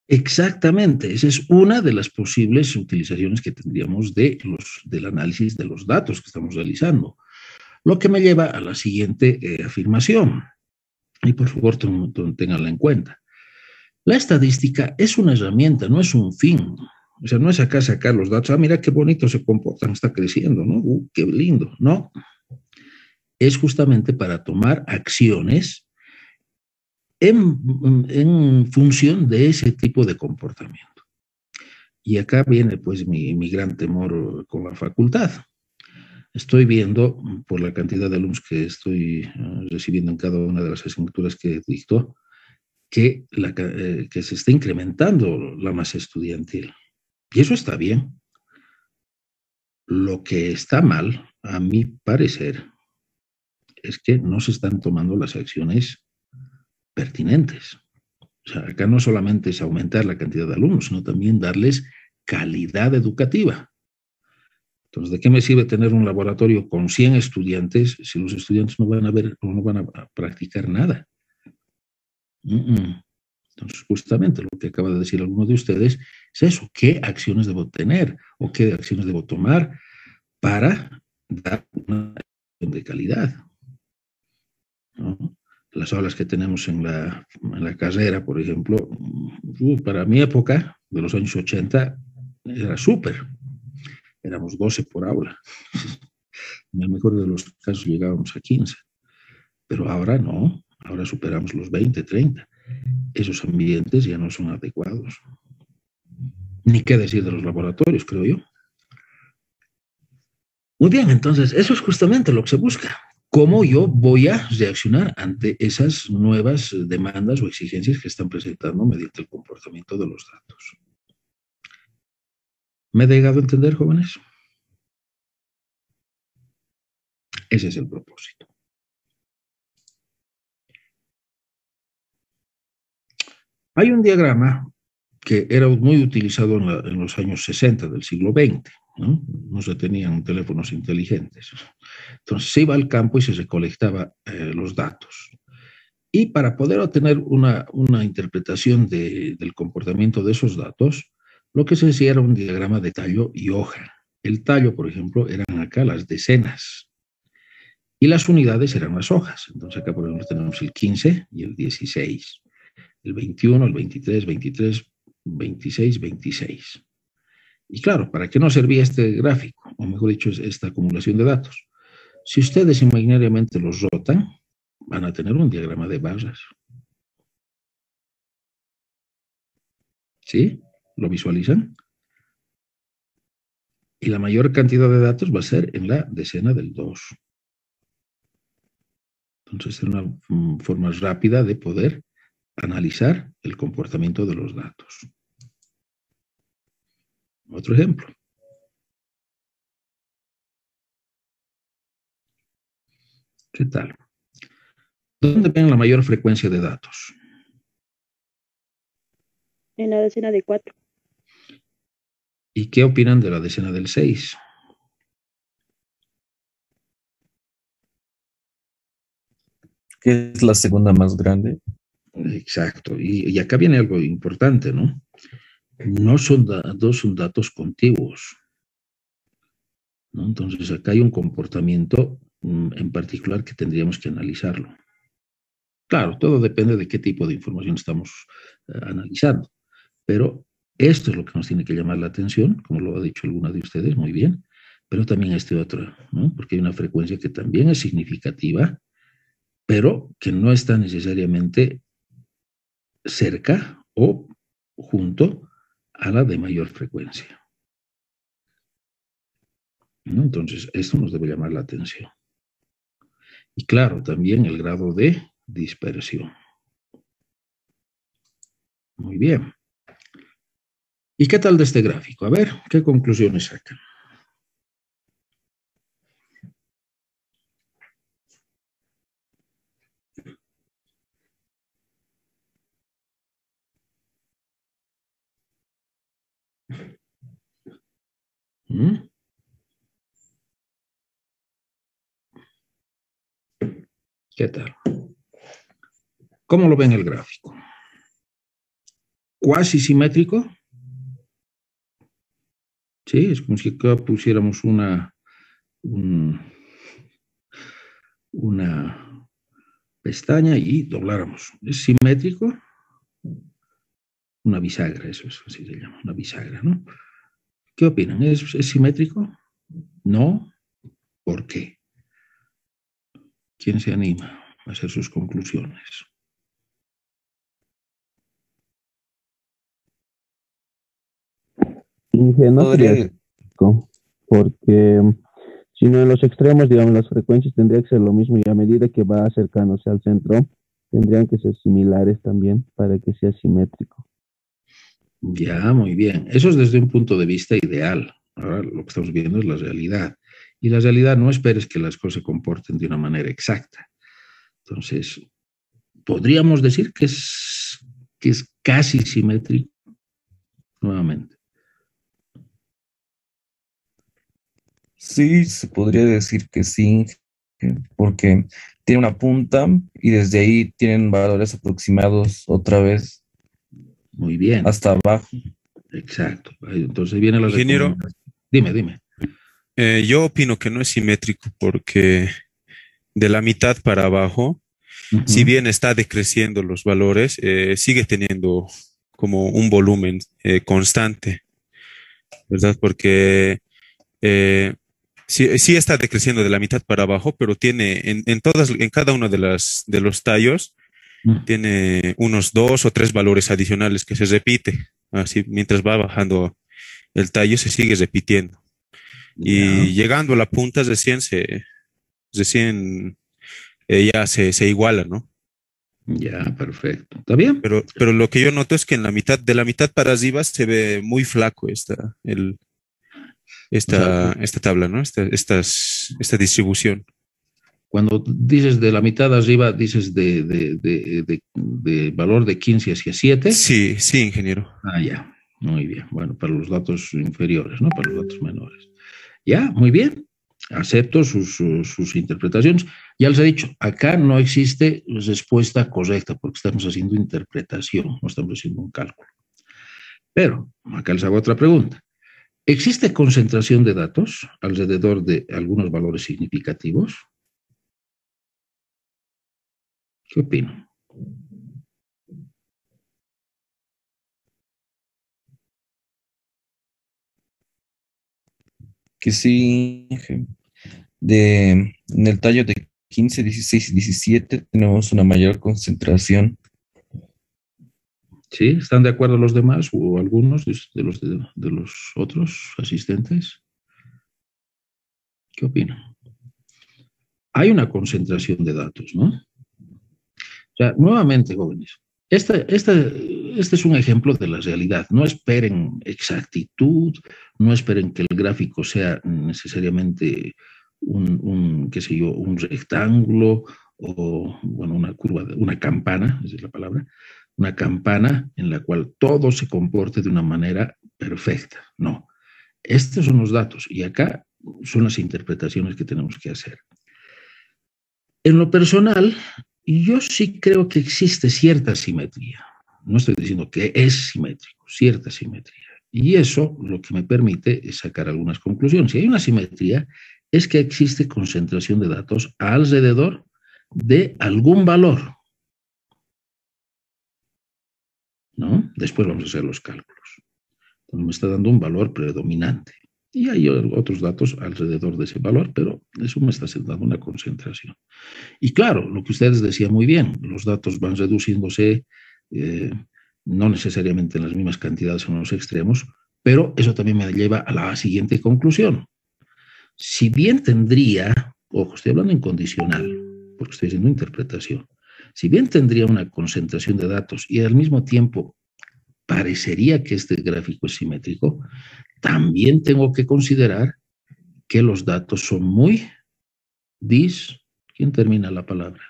Exactamente, esa es una de las posibles utilizaciones que tendríamos del análisis de los datos que estamos realizando. Lo que me lleva a la siguiente afirmación, y por favor ténganla en cuenta. La estadística es una herramienta, no es un fin. O sea, no es acá sacar los datos, mira qué bonito se comportan, está creciendo, ¿no? Qué lindo, ¿no? Es justamente para tomar acciones en función de ese tipo de comportamiento. Y acá viene pues mi gran temor con la facultad. Estoy viendo, por la cantidad de alumnos que estoy recibiendo en cada una de las asignaturas que dicto, que se está incrementando la masa estudiantil. Y eso está bien. Lo que está mal, a mi parecer, es que no se están tomando las acciones pertinentes. O sea, acá no solamente es aumentar la cantidad de alumnos, sino también darles calidad educativa. Entonces, ¿de qué me sirve tener un laboratorio con 100 estudiantes si los estudiantes no van a ver o no van a practicar nada? Entonces, justamente lo que acaba de decir alguno de ustedes es eso. ¿Qué acciones debo tener o qué acciones debo tomar para dar una educación de calidad? ¿No? Las aulas que tenemos en la carrera, por ejemplo, para mi época, de los años 80, era súper. Éramos 12 por aula. En el mejor de los casos llegábamos a 15. Pero ahora no, ahora superamos los 20, 30. Esos ambientes ya no son adecuados. Ni qué decir de los laboratorios, creo yo. Muy bien, entonces, eso es justamente lo que se busca. ¿Cómo yo voy a reaccionar ante esas nuevas demandas o exigencias que están presentando mediante el comportamiento de los datos? ¿Me he llegado a entender, jóvenes? Ese es el propósito. Hay un diagrama que era muy utilizado en los años 60 del siglo XX, ¿no? No se tenían teléfonos inteligentes. Entonces se iba al campo y se recolectaba los datos. Y para poder obtener una interpretación del comportamiento de esos datos, lo que se hacía era un diagrama de tallo y hoja. El tallo, por ejemplo, eran acá las decenas. Y las unidades eran las hojas. Entonces acá, por ejemplo, tenemos el 15 y el 16. El 21, el 23, 23, 26, 26. Y claro, ¿para qué nos servía este gráfico? O mejor dicho, esta acumulación de datos. Si ustedes imaginariamente los rotan, van a tener un diagrama de barras. ¿Sí? ¿Lo visualizan? Y la mayor cantidad de datos va a ser en la decena del 2. Entonces, es una forma rápida de poder analizar el comportamiento de los datos. Otro ejemplo. ¿Qué tal? ¿Dónde ven la mayor frecuencia de datos? En la decena de 4. ¿Y qué opinan de la decena del 6? Que es la segunda más grande. Exacto. Y acá viene algo importante, ¿no? No son datos contiguos, ¿no? Entonces, acá hay un comportamiento en particular que tendríamos que analizarlo. Claro, todo depende de qué tipo de información estamos analizando, pero esto es lo que nos tiene que llamar la atención, como lo ha dicho alguna de ustedes, muy bien, pero también este otro, ¿no? Porque hay una frecuencia que también es significativa, pero que no está necesariamente cerca o junto a la de mayor frecuencia, ¿no? Entonces, esto nos debe llamar la atención. Y claro, también el grado de dispersión. Muy bien. ¿Y qué tal de este gráfico? A ver, ¿qué conclusiones sacan? ¿Mm? ¿Qué tal? ¿Cómo lo ven el gráfico? ¿Cuasi simétrico? Sí, es como si acá pusiéramos una pestaña y dobláramos. ¿Es simétrico? Una bisagra, eso es, así se llama, una bisagra, ¿no? ¿Qué opinan? ¿Es simétrico? ¿No? ¿Por qué? ¿Quién se anima a hacer sus conclusiones? Inge, no sería Podría, simétrico, porque si no en los extremos, digamos, las frecuencias tendría que ser lo mismo y a medida que va acercándose al centro, tendrían que ser similares también para que sea simétrico. Ya, muy bien. Eso es desde un punto de vista ideal. Ahora lo que estamos viendo es la realidad. Y la realidad no esperes que las cosas se comporten de una manera exacta. Entonces, podríamos decir que es casi simétrico nuevamente. sí, se podría decir que sí, porque tiene una punta y desde ahí tienen valores aproximados otra vez Muy bien, hasta abajo. exacto. Entonces viene la Ingeniero, recomendación. Dime. yo opino que no es simétrico porque de la mitad para abajo, si Ujú. bien está decreciendo los valores, sigue teniendo como un volumen constante, ¿verdad? Porque sí está decreciendo de la mitad para abajo, pero tiene en cada uno de los tallos, tiene unos 2 o 3 valores adicionales que se repite. Así, mientras va bajando el tallo, se sigue repitiendo. Ya, Y llegando a la punta, recién ya se iguala, ¿no? ya, perfecto. ¿Está bien? Pero lo que yo noto es que de la mitad para arriba se ve muy flaco O sea, esta tabla, ¿no? Esta distribución. cuando dices de la mitad arriba, dices de valor de 15 hacia 7. Sí, sí, ingeniero. Ah, ya. Muy bien. Bueno, para los datos inferiores, ¿no? Para los datos menores. Ya, muy bien. Acepto sus interpretaciones. Ya les he dicho, acá no existe respuesta correcta porque estamos haciendo interpretación, no estamos haciendo un cálculo. Pero acá les hago otra pregunta. ¿Existe concentración de datos alrededor de algunos valores significativos? ¿Qué opinan? Que sí, en el tallo de 15, 16 y 17 tenemos una mayor concentración. ¿Sí? ¿Están de acuerdo los demás o algunos de los otros asistentes? ¿Qué opinan? Hay una concentración de datos, ¿no? O sea, nuevamente, jóvenes, este es un ejemplo de la realidad. No esperen exactitud, no esperen que el gráfico sea necesariamente qué sé yo, un rectángulo o, bueno, una curva, una campana, esa es la palabra, una campana en la cual todo se comporte de una manera perfecta. No, estos son los datos y acá son las interpretaciones que tenemos que hacer. En lo personal, yo sí creo que existe cierta simetría. No estoy diciendo que es simétrico, cierta simetría. Y eso lo que me permite es sacar algunas conclusiones. Si hay una simetría, es que existe concentración de datos alrededor de algún valor, ¿no? Después vamos a hacer los cálculos. Entonces me está dando un valor predominante. Y hay otros datos alrededor de ese valor, pero eso me está dando una concentración. Y claro, lo que ustedes decían muy bien, los datos van reduciéndose, no necesariamente en las mismas cantidades en los extremos, pero eso también me lleva a la siguiente conclusión. Si bien tendría, ojo, estoy hablando en condicional, porque estoy haciendo interpretación, si bien tendría una concentración de datos y al mismo tiempo parecería que este gráfico es simétrico, también tengo que considerar que los datos son muy ¿quién termina la palabra?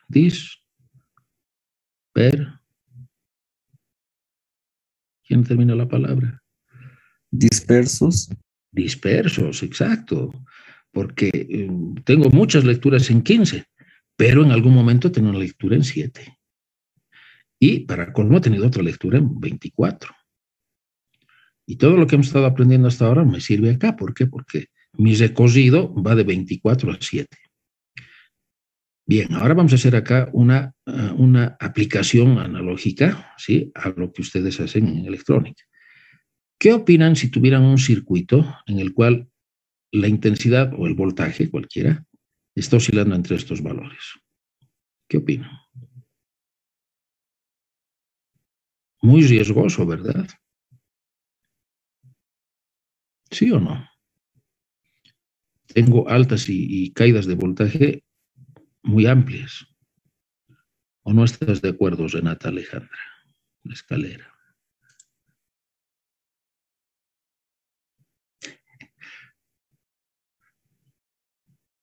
¿Quién termina la palabra? Dispersos. Dispersos, exacto. Porque tengo muchas lecturas en 15, pero en algún momento tengo una lectura en 7. Y para colmo he tenido otra lectura en 24. Y todo lo que hemos estado aprendiendo hasta ahora me sirve acá. ¿Por qué? Porque mi recorrido va de 24 a 7. Bien, ahora vamos a hacer acá una aplicación analógica, ¿sí?, a lo que ustedes hacen en electrónica. ¿Qué opinan si tuvieran un circuito en el cual la intensidad o el voltaje, cualquiera, está oscilando entre estos valores? ¿Qué opinan? Muy riesgoso, ¿verdad? ¿Sí o no? Tengo altas y caídas de voltaje muy amplias. ¿O no estás de acuerdo, Renata Alejandra? La escalera.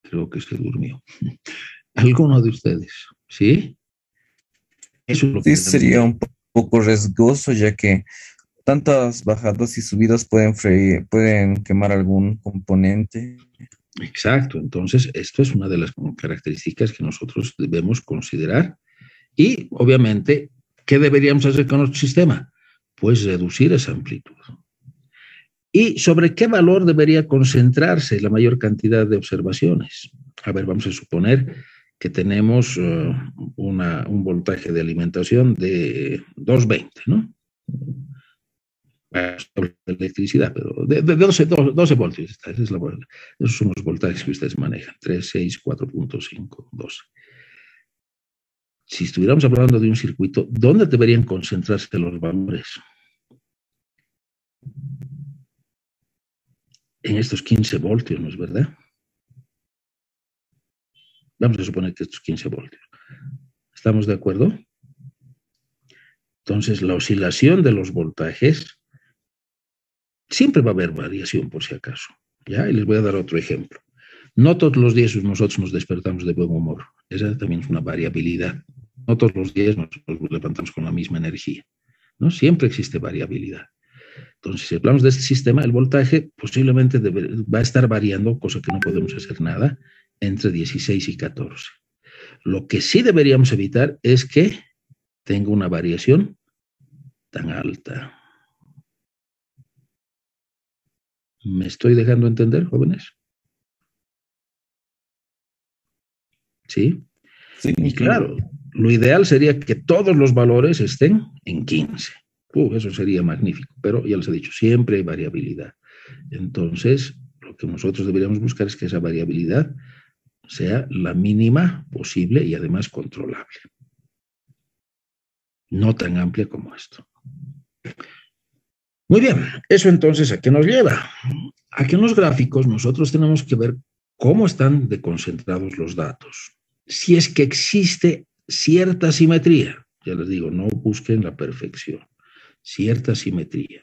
Creo que se durmió. ¿Alguno de ustedes? ¿Sí? Eso es lo que sería un poco riesgoso, ya que tantas bajadas y subidas pueden quemar algún componente. Exacto, entonces esto es una de las características que nosotros debemos considerar y obviamente, ¿qué deberíamos hacer con nuestro sistema? Pues reducir esa amplitud. ¿Y sobre qué valor debería concentrarse la mayor cantidad de observaciones? A ver, vamos a suponer que tenemos un voltaje de alimentación de 220, ¿no? De electricidad, pero de 12 voltios. Esos son los voltajes que ustedes manejan, 3, 6, 4.5, 12. Si estuviéramos hablando de un circuito, ¿dónde deberían concentrarse los valores? En estos 15 voltios, ¿no es verdad? Vamos a suponer que estos 15 voltios. ¿Estamos de acuerdo? Entonces, la oscilación de los voltajes siempre va a haber variación, por si acaso. ¿Ya? Y les voy a dar otro ejemplo. No todos los días nosotros nos despertamos de buen humor. Esa también es una variabilidad. No todos los días nos levantamos con la misma energía, ¿no? Siempre existe variabilidad. Entonces, si hablamos de este sistema, el voltaje posiblemente va a estar variando, cosa que no podemos hacer nada, entre 16 y 14. Lo que sí deberíamos evitar es que tenga una variación tan alta. ¿Me estoy dejando entender, jóvenes? ¿Sí? Sí, y claro, lo ideal sería que todos los valores estén en 15. Eso sería magnífico, pero ya les he dicho, siempre hay variabilidad. Entonces, lo que nosotros deberíamos buscar es que esa variabilidad sea la mínima posible y además controlable. No tan amplia como esto. Muy bien, eso entonces ¿a qué nos lleva? A que en los gráficos nosotros tenemos que ver cómo están deconcentrados los datos. Si es que existe cierta simetría, ya les digo, no busquen la perfección, cierta simetría.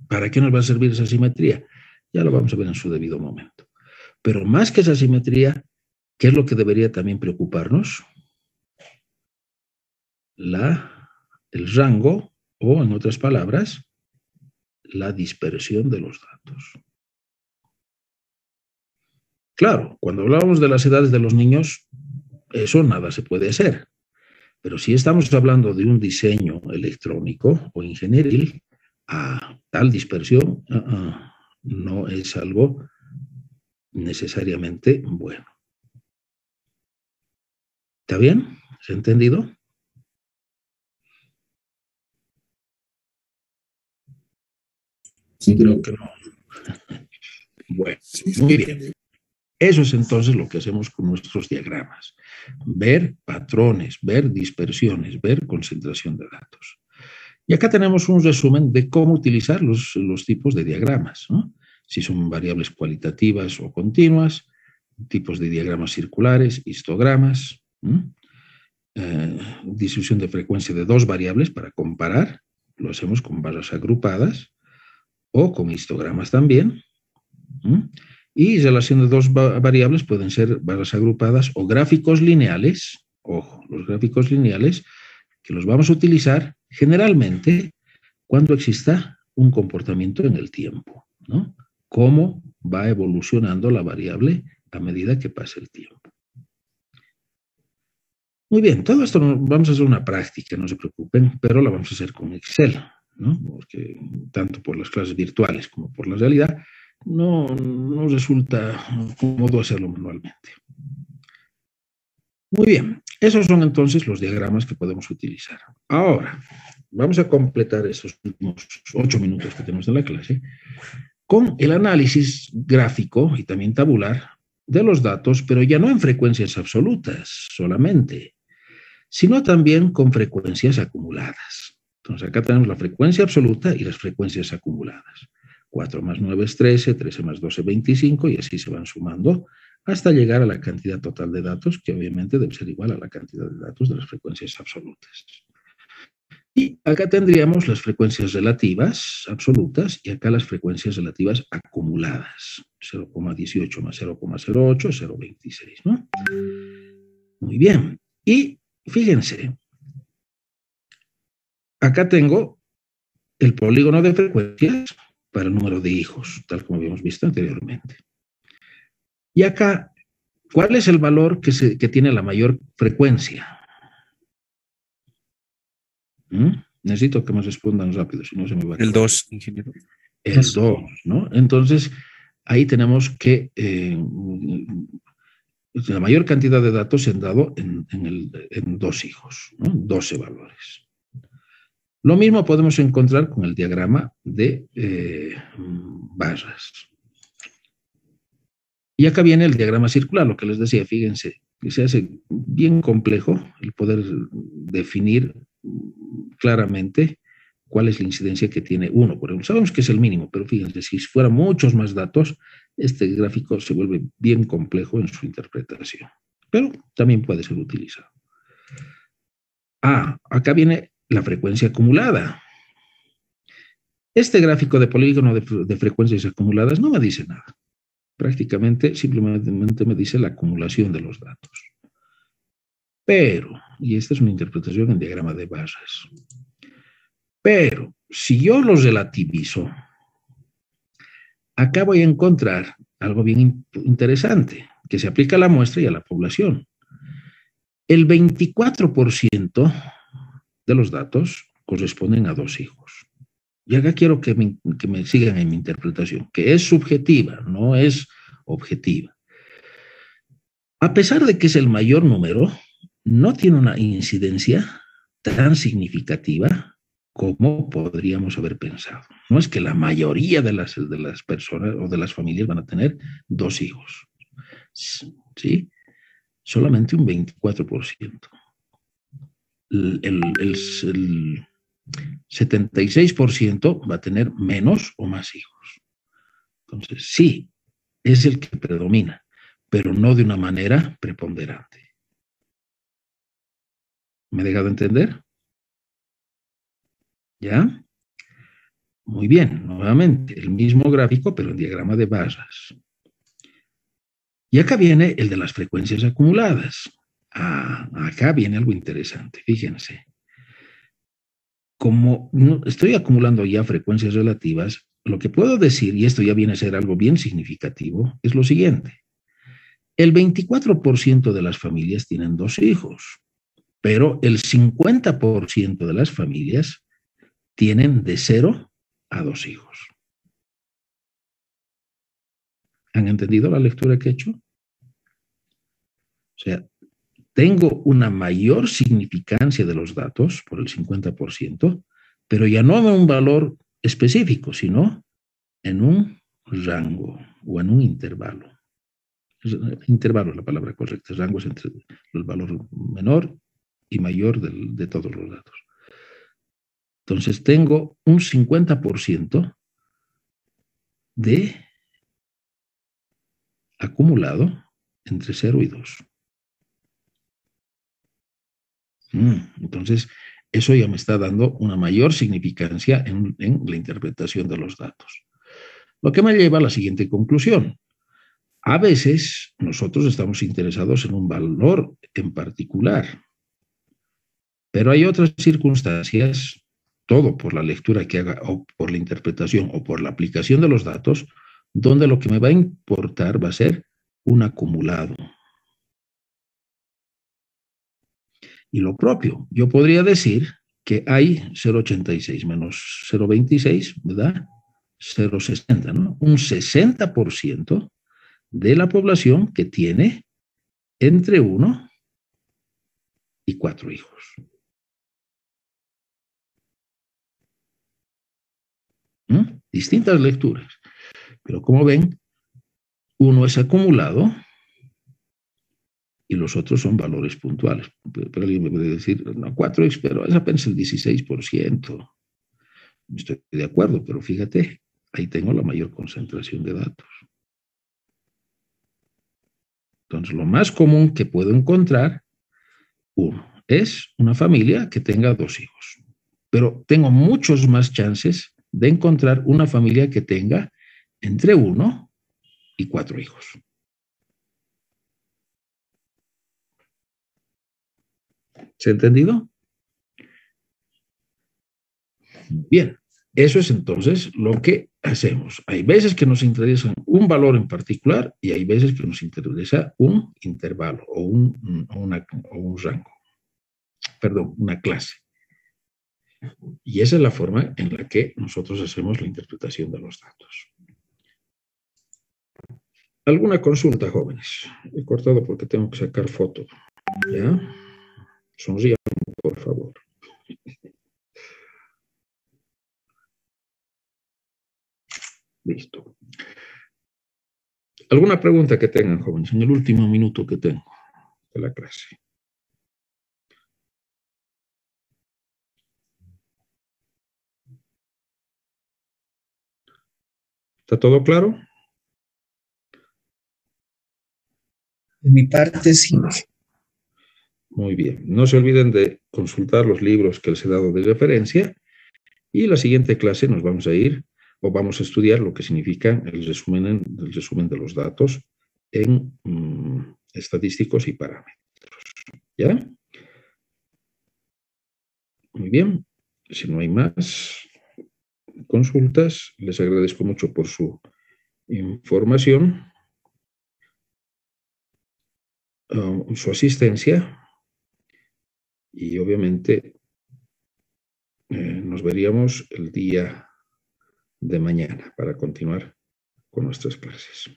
¿Para qué nos va a servir esa simetría? Ya lo vamos a ver en su debido momento. Pero más que esa simetría, ¿qué es lo que debería también preocuparnos? El rango, o en otras palabras, la dispersión de los datos. Claro, cuando hablamos de las edades de los niños, eso nada se puede hacer. Pero si estamos hablando de un diseño electrónico o ingenieril, tal dispersión no es algo necesariamente bueno. ¿Está bien? ¿Se ha entendido? Sí, creo que no. Bueno, muy bien. Eso es entonces lo que hacemos con nuestros diagramas. Ver patrones, ver dispersiones, ver concentración de datos. Y acá tenemos un resumen de cómo utilizar los tipos de diagramas, ¿no? Si son variables cualitativas o continuas, tipos de diagramas circulares, histogramas, distribución de frecuencia de dos variables para comparar, lo hacemos con barras agrupadas o con histogramas también, y relación de dos variables pueden ser barras agrupadas o gráficos lineales. Ojo, los gráficos lineales que los vamos a utilizar generalmente cuando exista un comportamiento en el tiempo, ¿no? Cómo va evolucionando la variable a medida que pasa el tiempo. Muy bien, todo esto vamos a hacer una práctica, no se preocupen, pero la vamos a hacer con Excel, ¿no? Porque tanto por las clases virtuales como por la realidad no resulta cómodo hacerlo manualmente. Muy bien, esos son entonces los diagramas que podemos utilizar. Ahora, vamos a completar esos últimos 8 minutos que tenemos en la clase con el análisis gráfico y también tabular de los datos, pero ya no en frecuencias absolutas solamente, sino también con frecuencias acumuladas. Entonces acá tenemos la frecuencia absoluta y las frecuencias acumuladas. 4 más 9 es 13, 13 más 12 es 25 y así se van sumando hasta llegar a la cantidad total de datos, que obviamente debe ser igual a la cantidad de datos de las frecuencias absolutas. Y acá tendríamos las frecuencias relativas absolutas y acá las frecuencias relativas acumuladas. 0,18 más 0,08 es 0,26, ¿no? Muy bien. Y fíjense, acá tengo el polígono de frecuencias para el número de hijos, tal como habíamos visto anteriormente. Y acá, ¿cuál es el valor que tiene la mayor frecuencia? Necesito que me respondan rápido, si no se me va a... El 2, ingeniero. El 2, ¿no? Entonces, ahí tenemos que la mayor cantidad de datos se han dado en 2 hijos, ¿no? 12 valores. Lo mismo podemos encontrar con el diagrama de barras. Y acá viene el diagrama circular, lo que les decía, fíjense, que se hace bien complejo el poder definir claramente cuál es la incidencia que tiene uno. Por ejemplo, sabemos que es el mínimo, pero fíjense, si fueran muchos más datos, este gráfico se vuelve bien complejo en su interpretación. Pero también puede ser utilizado. Acá viene la frecuencia acumulada. Este gráfico de polígono de frecuencias acumuladas no me dice nada. Prácticamente simplemente me dice la acumulación de los datos. Pero, y esta es una interpretación en diagrama de barras, pero si yo los relativizo, acá voy a encontrar algo bien interesante, que se aplica a la muestra y a la población. El 24% de los datos corresponden a 2 hijos. Y acá quiero que me sigan en mi interpretación, que es subjetiva, no es objetiva. A pesar de que es el mayor número, no tiene una incidencia tan significativa como podríamos haber pensado. No es que la mayoría de las personas o de las familias van a tener 2 hijos. ¿Sí? Solamente un 24%. El 76% va a tener menos o más hijos. Entonces, sí, es el que predomina, pero no de una manera preponderante. ¿Me he dejado entender? ¿Ya? Muy bien, nuevamente, el mismo gráfico, pero en diagrama de barras. Y acá viene el de las frecuencias acumuladas. Acá viene algo interesante, fíjense. Como estoy acumulando ya frecuencias relativas, lo que puedo decir, y esto ya viene a ser algo bien significativo, es lo siguiente. El 24% de las familias tienen 2 hijos, pero el 50% de las familias tienen de 0 a 2 hijos. ¿Han entendido la lectura que he hecho? O sea, tengo una mayor significancia de los datos por el 50%, pero ya no en un valor específico, sino en un rango o en un intervalo. Intervalo es la palabra correcta. Rango es entre el valor menor y mayor de todos los datos. Entonces tengo un 50% de acumulado entre 0 y 2. Entonces, eso ya me está dando una mayor significancia en la interpretación de los datos. Lo que me lleva a la siguiente conclusión. A veces nosotros estamos interesados en un valor en particular, pero hay otras circunstancias, todo por la lectura que haga o por la interpretación o por la aplicación de los datos, donde lo que me va a importar va a ser un acumulado. Y lo propio, yo podría decir que hay 0,86 menos 0,26, ¿verdad? 0,60, ¿no? Un 60% de la población que tiene entre 1 y 4 hijos. Distintas lecturas. Pero como ven, uno es acumulado y los otros son valores puntuales. Pero alguien me puede decir, no, 4x, pero es apenas el 16%. Estoy de acuerdo, pero fíjate, ahí tengo la mayor concentración de datos. Entonces, lo más común que puedo encontrar, es una familia que tenga 2 hijos. Pero tengo muchos más chances de encontrar una familia que tenga entre 1 y 4 hijos. ¿Se ha entendido? Bien, eso es entonces lo que hacemos. Hay veces que nos interesa un valor en particular y hay veces que nos interesa un intervalo o un rango. Perdón, una clase. Y esa es la forma en la que nosotros hacemos la interpretación de los datos. ¿Alguna consulta, jóvenes? He cortado porque tengo que sacar foto. ¿Ya? Sonrían, por favor. Listo. ¿Alguna pregunta que tengan, jóvenes, en el último minuto que tengo de la clase? ¿Está todo claro? De mi parte, sí. Muy bien. No se olviden de consultar los libros que les he dado de referencia y la siguiente clase nos vamos a ir o vamos a estudiar lo que significa el resumen de los datos en estadísticos y parámetros. ¿Ya? Muy bien. Si no hay más consultas, les agradezco mucho por su información, su asistencia y obviamente nos veríamos el día de mañana para continuar con nuestras clases.